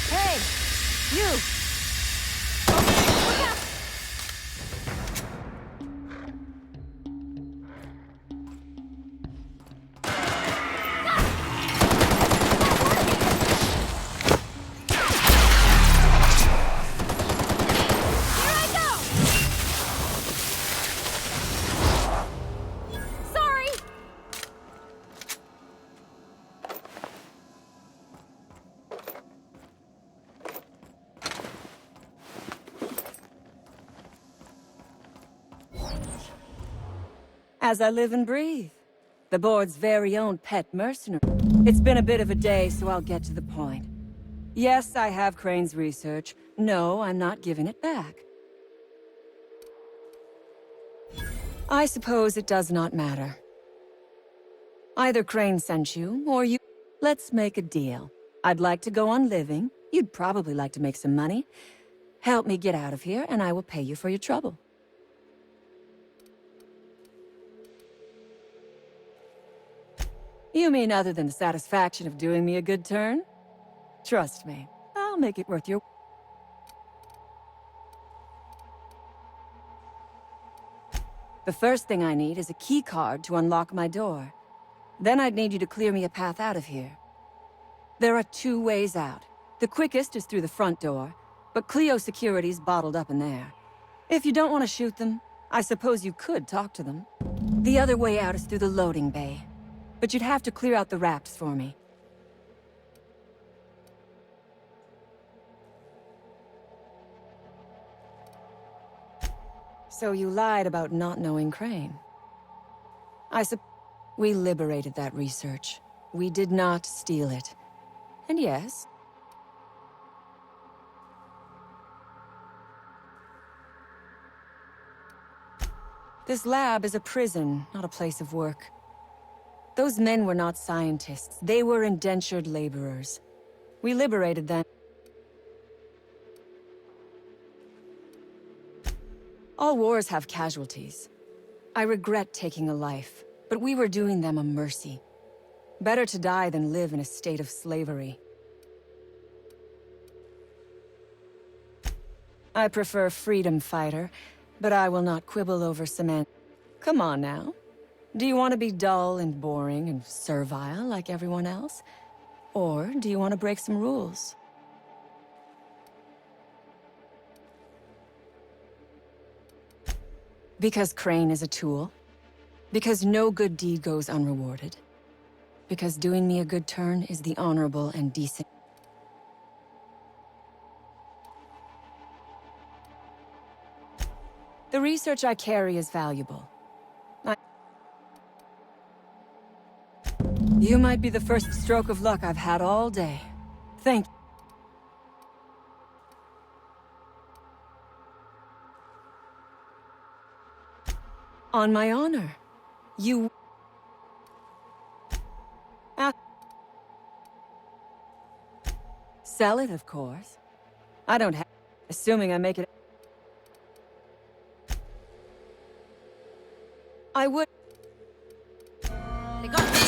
Hey! You! Look out! Here I go! Sorry! As I live and breathe. The board's very own pet mercenary. It's been a bit of a day, so I'll get to the point. Yes, I have Crane's research. No, I'm not giving it back. I suppose it does not matter. Either Crane sent you, or you... Let's make a deal. I'd like to go on living. You'd probably like to make some money. Help me get out of here, and I will pay you for your trouble. You mean other than the satisfaction of doing me a good turn? Trust me, I'll make it worth your... The first thing I need is a key card to unlock my door. Then I'd need you to clear me a path out of here. There are 2 ways out. The quickest is through the front door, but Cleo security's bottled up in there. If you don't want to shoot them, I suppose you could talk to them. The other way out is through the loading bay. But you'd have to clear out the rafts for me. So you lied about not knowing Crane. We liberated that research. We did not steal it. And yes... This lab is a prison, not a place of work. Those men were not scientists. They were indentured laborers. We liberated them. All wars have casualties. I regret taking a life, but we were doing them a mercy. Better to die than live in a state of slavery. I prefer freedom fighter, but I will not quibble over cement. Come on now. Do you want to be dull and boring and servile like everyone else? Or do you want to break some rules? Because Crane is a tool. Because no good deed goes unrewarded. Because doing me a good turn is the honorable and decent. The research I carry is valuable. You might be the first stroke of luck I've had all day. Thank you. On my honor. You... Sell it, of course. I don't have... Assuming I make it... I would... They got me.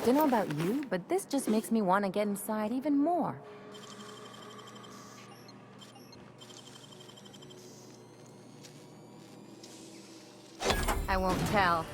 Don't know about you, but this just makes me want to get inside even more. I won't tell.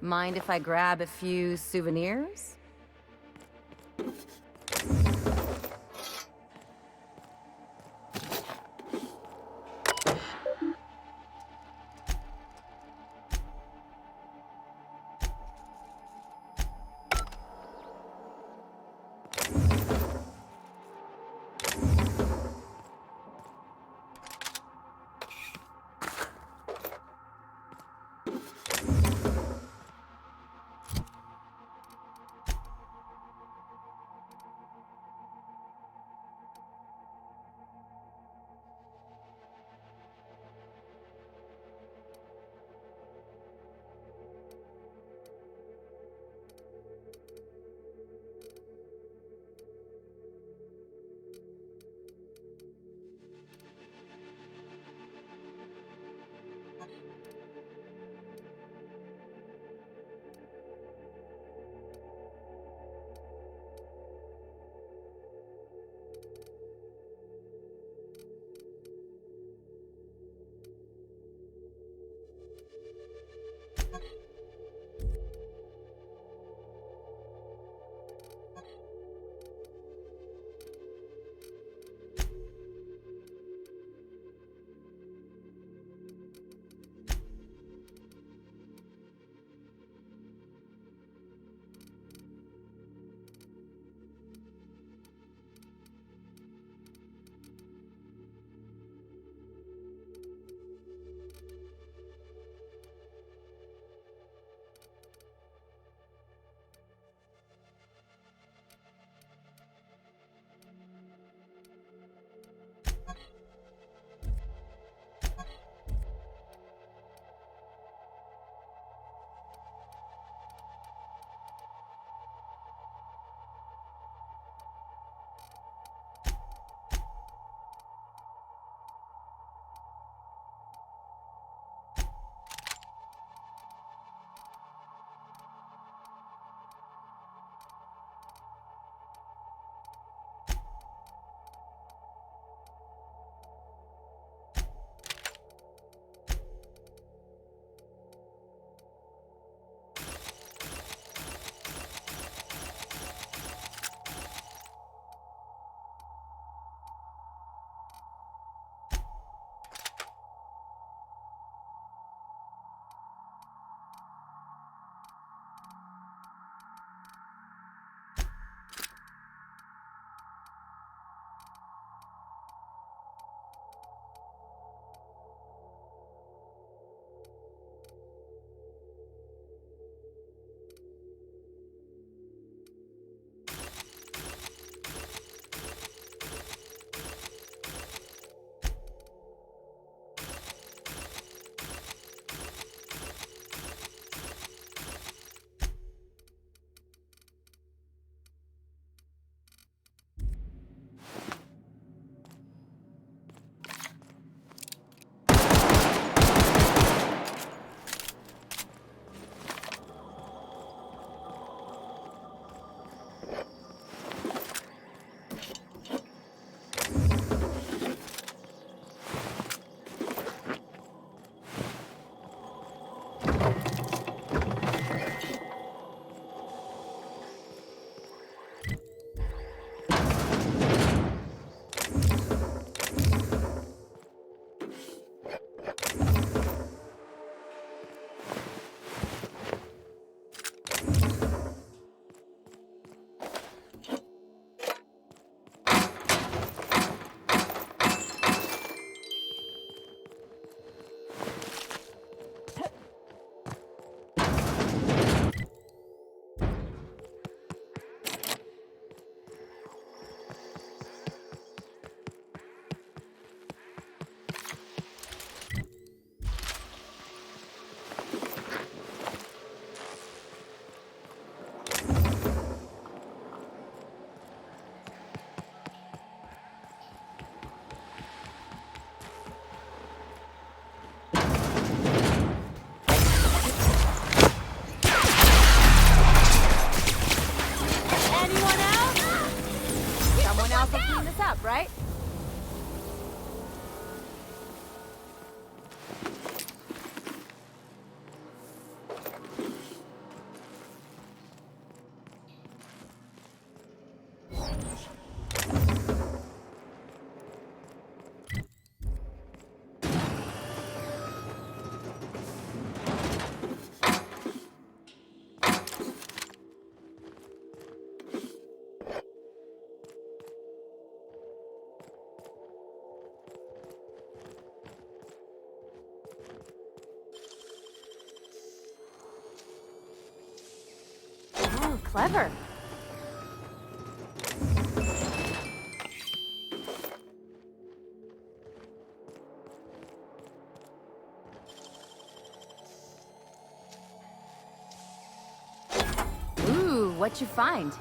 Mind if I grab a few souvenirs? Clever. Ooh, what you find?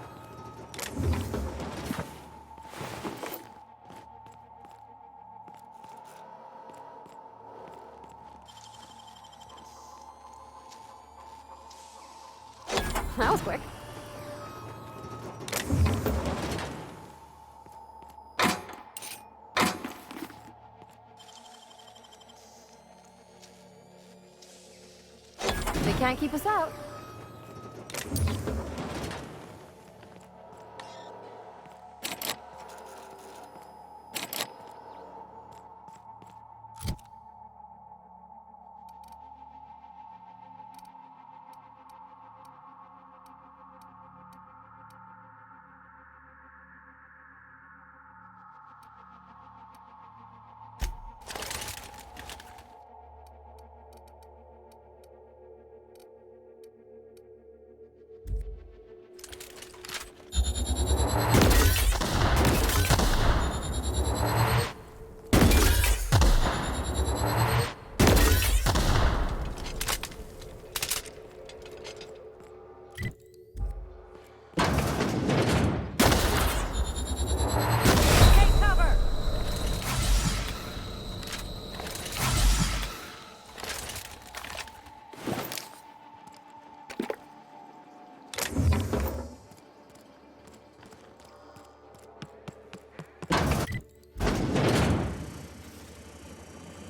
That was quick. They can't keep us out.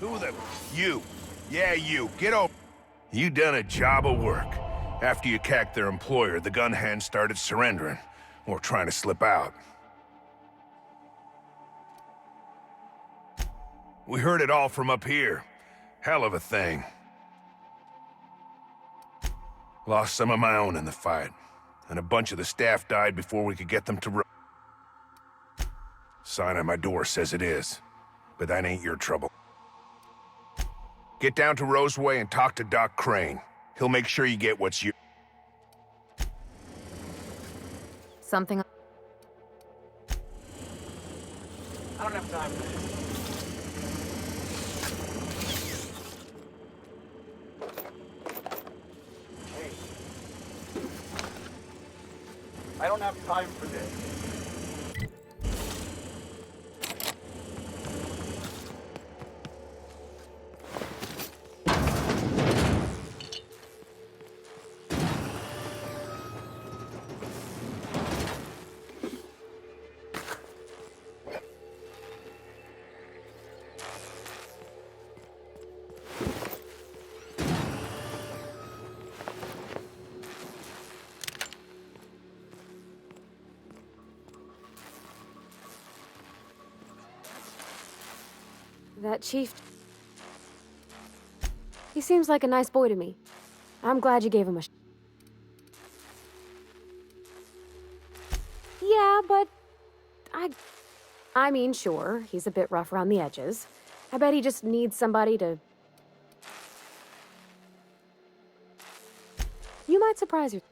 Who the... You. Yeah, you. Get over... You done a job of work. After you cacked their employer, the gun hands started surrendering. Or trying to slip out. We heard it all from up here. Hell of a thing. Lost some of my own in the fight. And a bunch of the staff died before we could get them to... Sign on my door says it is. But that ain't your trouble. Get down to Roseway and talk to Doc Crane. He'll make sure you get what's you... Something... I don't have time for this. I don't have time for this. That chief... He seems like a nice boy to me. I'm glad you gave him a Yeah, but... I mean, sure, he's a bit rough around the edges. I bet he just needs somebody to... You might surprise yourself.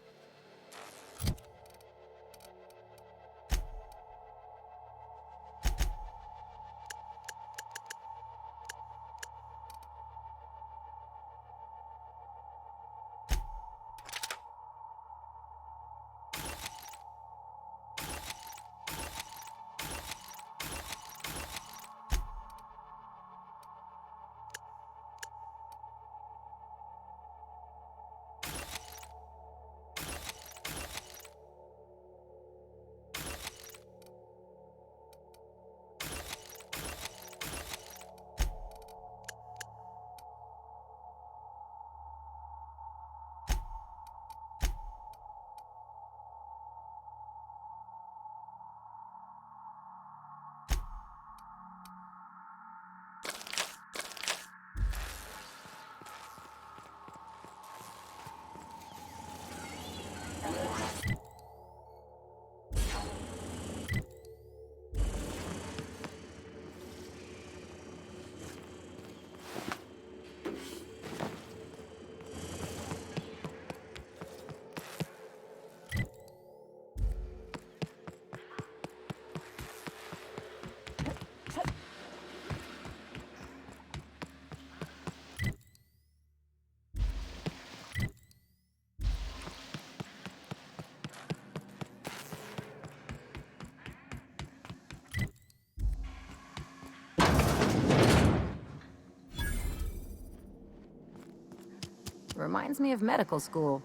Reminds me of medical school.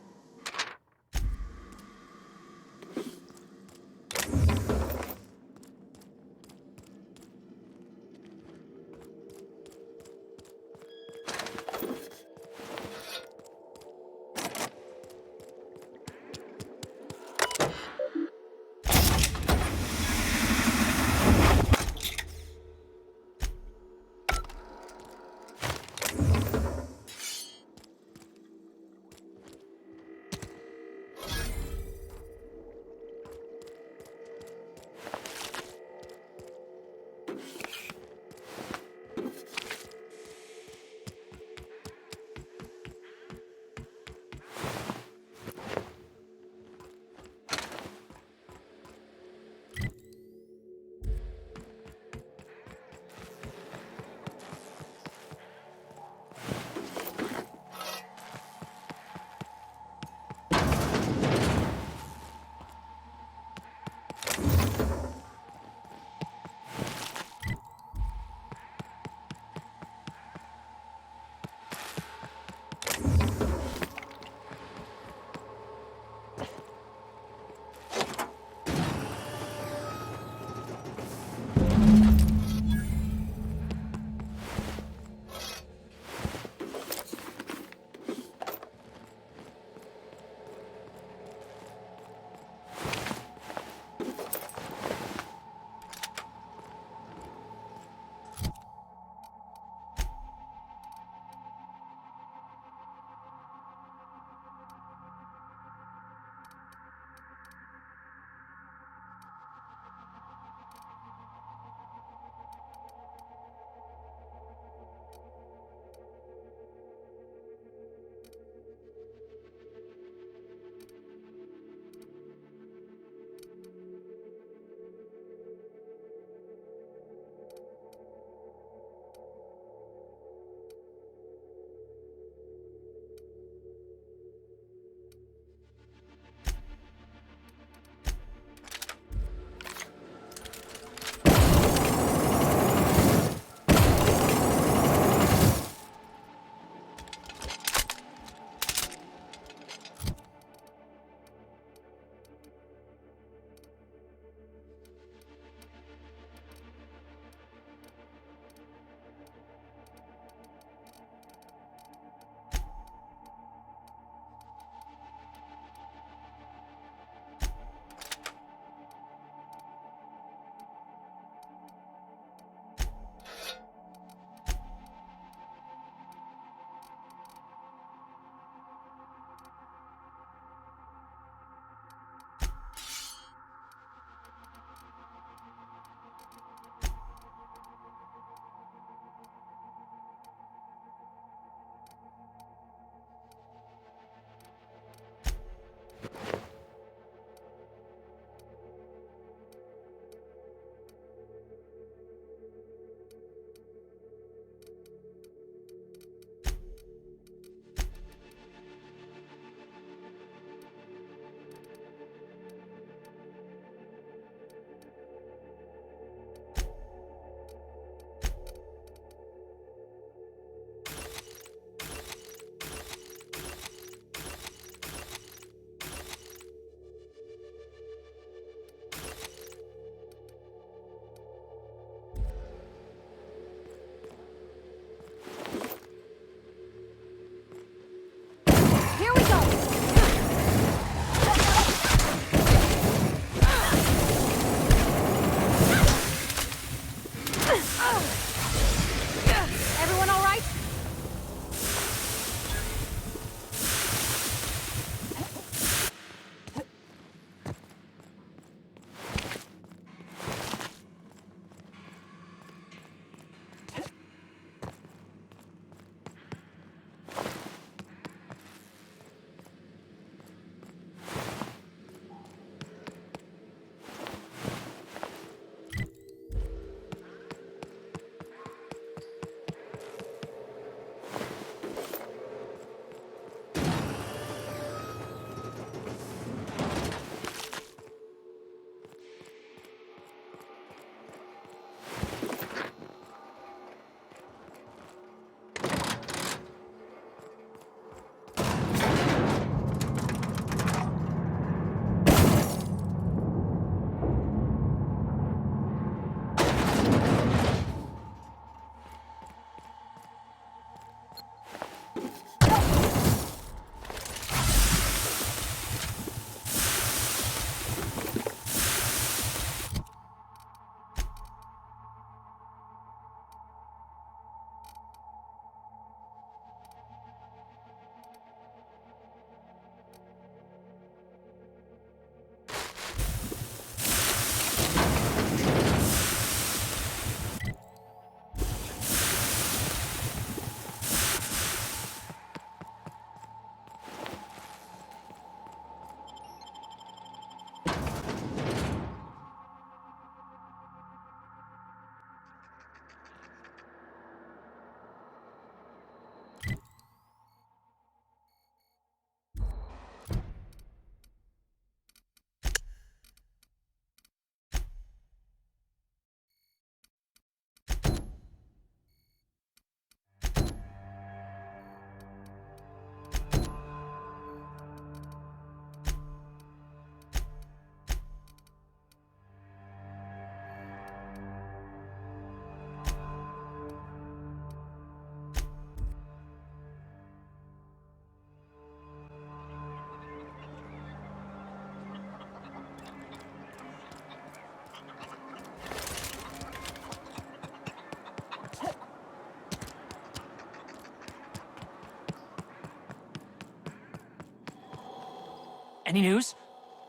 Any news?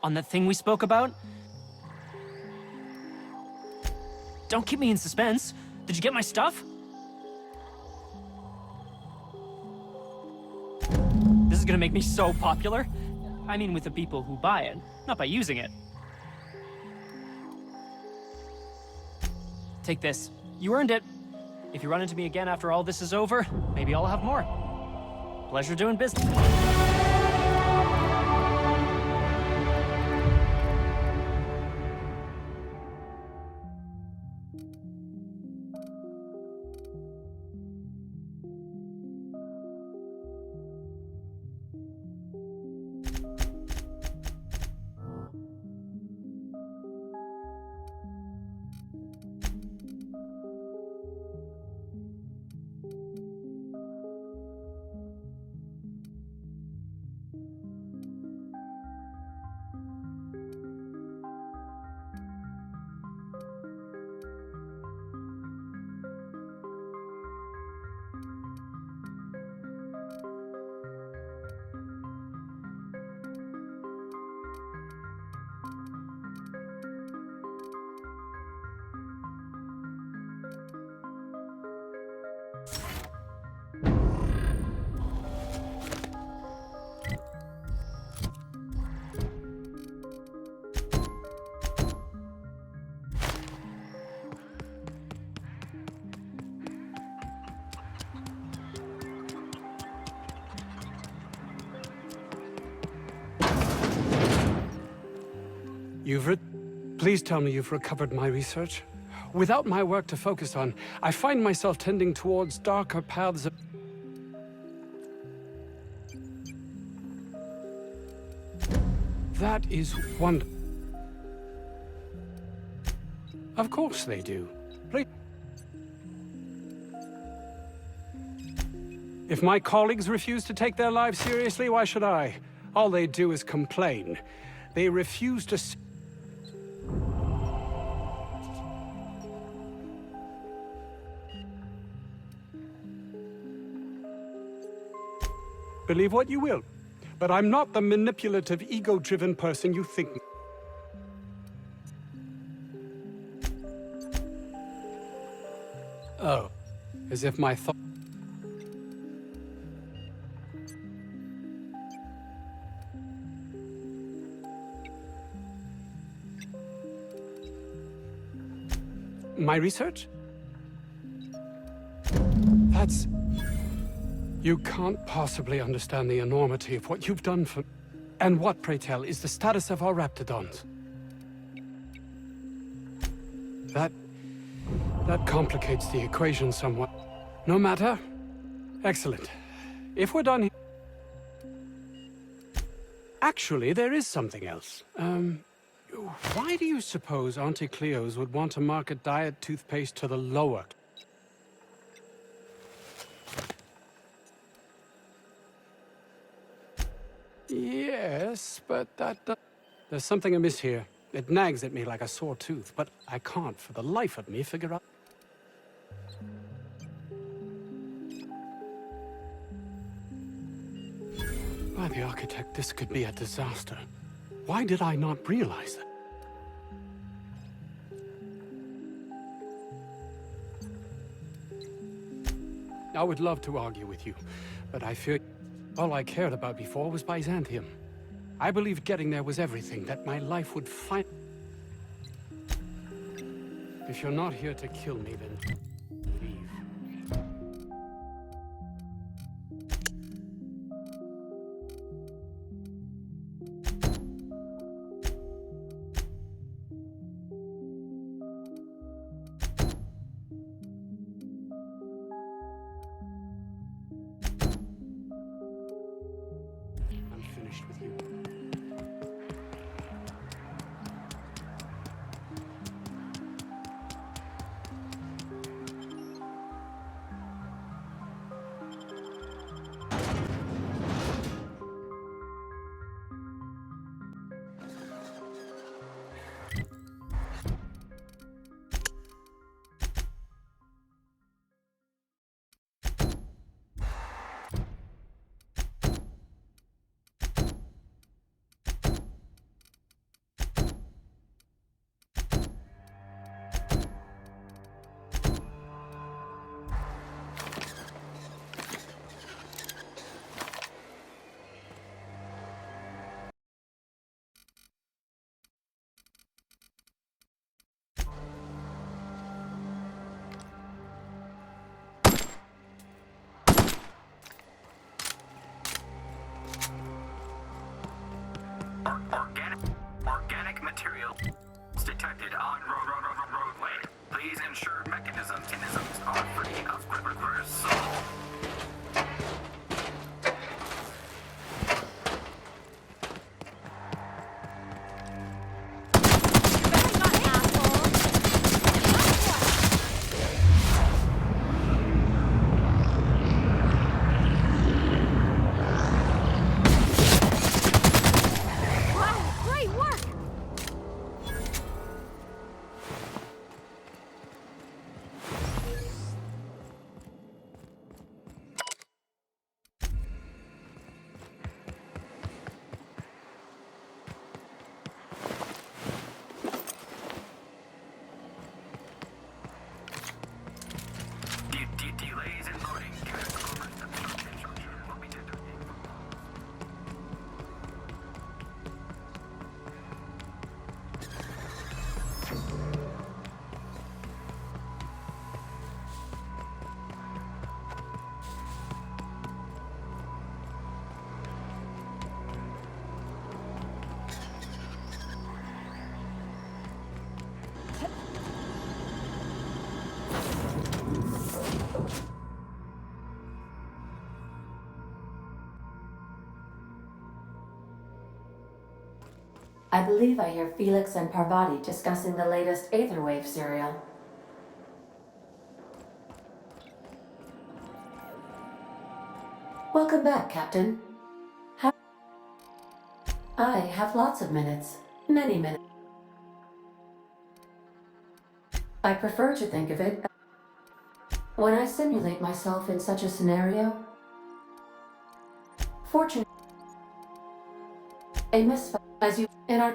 On that thing we spoke about? Don't keep me in suspense. Did you get my stuff? This is gonna make me so popular. I mean with the people who buy it, not by using it. Take this. You earned it. If you run into me again after all this is over, maybe I'll have more. Pleasure doing business. Please tell me you've recovered my research. Without my work to focus on, I find myself tending towards darker paths of... That is wonderful. Of course they do. Please. If my colleagues refuse to take their lives seriously, why should I? All they do is complain. They refuse to... Believe what you will, but I'm not the manipulative, ego-driven person you think me. Oh, as if my thought... My research? That's... You can't possibly understand the enormity of what you've done for... And what, pray tell, is the status of our raptidons? That complicates the equation somewhat. No matter. Excellent. If we're done here... Actually, there is something else. Why do you suppose Auntie Cleo's would want to market diet toothpaste to the lower... Yes, but there's something amiss here. It nags at me like a sore tooth, but I can't for the life of me figure out... By the architect, this could be a disaster. Why did I not realize that? I would love to argue with you, but I fear... All I cared about before was Byzantium. I believed getting there was everything, that my life would find... If you're not here to kill me, then leave. With you. detected on roadway. Please ensure mechanisms are free of reverse. Delays in loading due to construction will be determined. I believe I hear Felix and Parvati discussing the latest Aetherwave serial. Welcome back, Captain. I have lots of minutes. Many minutes. I prefer to think of it when I simulate myself in such a scenario. Fortunately, a misfire as you in our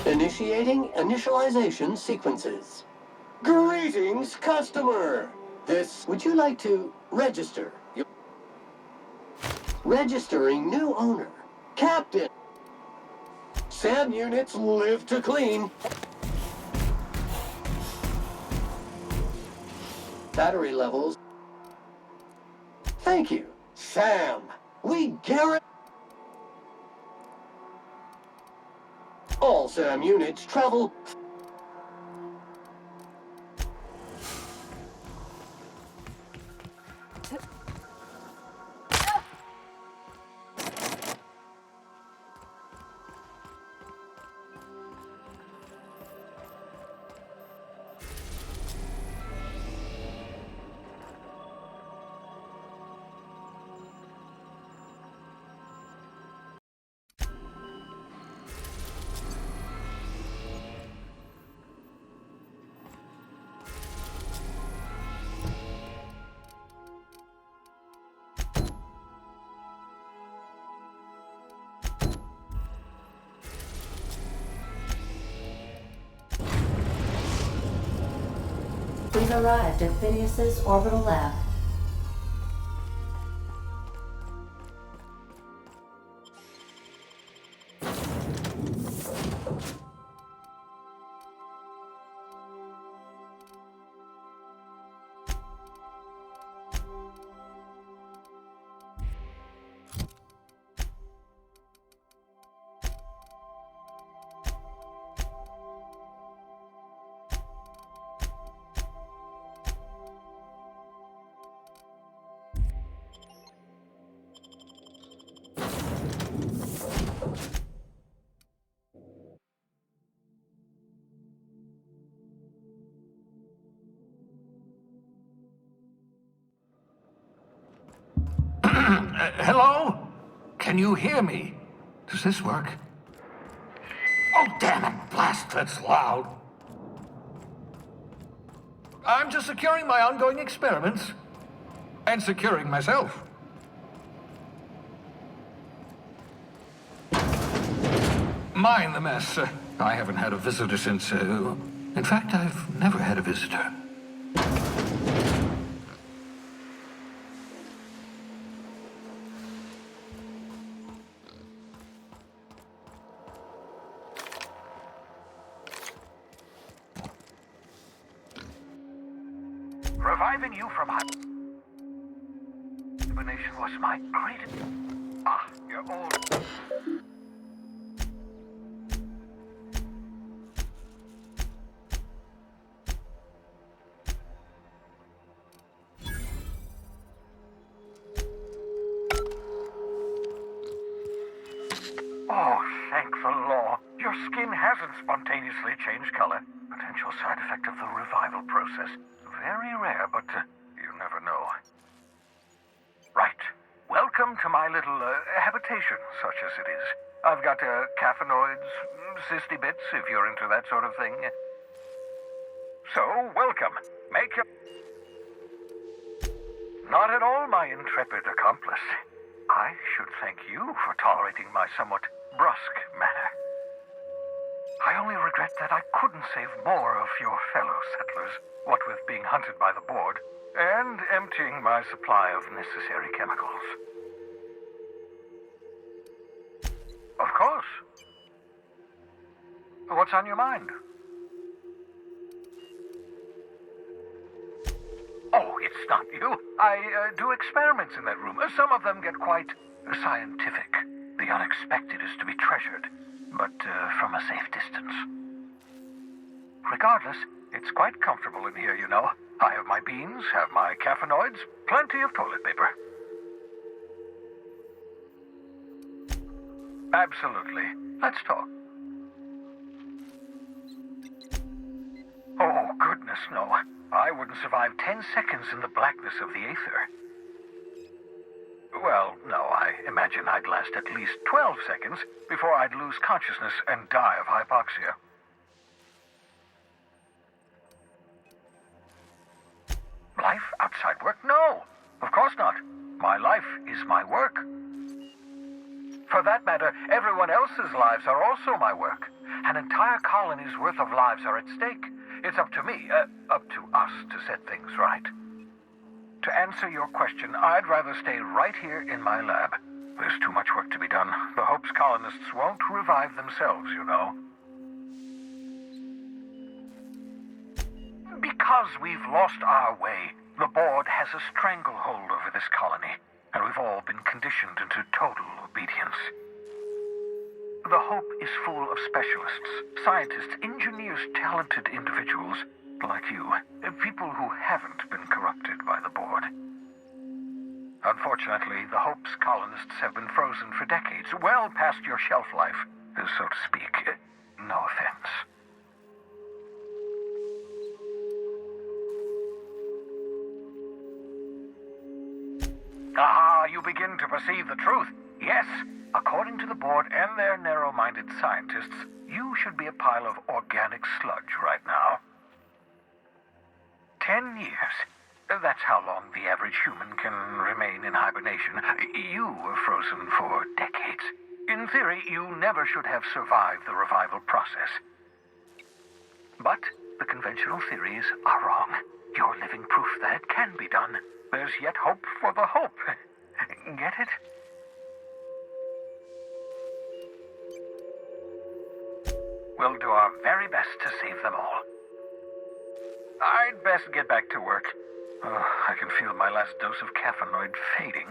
Initiating initialization sequences. Greetings, customer! Would you like to register? Registering new owner. Captain! SAM units live to clean. Battery levels. Thank you, Sam. We guarantee all SAM units travel. We've arrived at Phineas's orbital lab. Hello? Can you hear me? Does this work? Oh, damn it! Blast, that's loud. I'm just securing my ongoing experiments. And securing myself. Mind the mess. I haven't had a visitor since, in fact, I've never had a visitor. Reviving you from hibernation was my greatest... Ah, you're all... Oh, thank the law. Your skin hasn't spontaneously changed color. Potential side effect of the revival process. Very rare, but you never know. Right. Welcome to my little habitation, such as it is. I've got caffeinoids, cysty bits, if you're into that sort of thing. So, welcome. Make your... Not at all, my intrepid accomplice. I should thank you for tolerating my somewhat brusque manner. I only regret that I couldn't save more of your fellow settlers, what with being hunted by the board, and emptying my supply of necessary chemicals. Of course. What's on your mind? Oh, it's not you. I do experiments in that room. Some of them get quite scientific. The unexpected is to be treasured, but from a safe distance. Regardless, it's quite comfortable in here, you know. I have my beans, have my caffeinoids, plenty of toilet paper. Absolutely. Let's talk. Oh, goodness, no. I wouldn't survive 10 seconds in the blackness of the aether. Well, no, I imagine I'd last at least 12 seconds before I'd lose consciousness and die of hypoxia. Life outside work? No, of course not. My life is my work. For that matter, everyone else's lives are also my work. An entire colony's worth of lives are at stake. It's up to me, up to us to set things right. To answer your question, I'd rather stay right here in my lab. There's too much work to be done. The Hope's colonists won't revive themselves, you know. Because we've lost our way, the board has a stranglehold over this colony, and we've all been conditioned into total obedience. The Hope is full of specialists, scientists, engineers, talented individuals like you, people who haven't been corrupted by the board. Unfortunately, the Hope's colonists have been frozen for decades, well past your shelf life, so to speak. No offense. Ah, you begin to perceive the truth. Yes, according to the board and their narrow-minded scientists, you should be a pile of organic sludge right now. 10 years. That's how long the average human can remain in hibernation. You were frozen for decades. In theory, you never should have survived the revival process. But the conventional theories are wrong. You're living proof that it can be done. There's yet hope for the Hope. Get it? We'll do our very best to save them all. I'd best get back to work. Oh, I can feel my last dose of caffeinoid fading.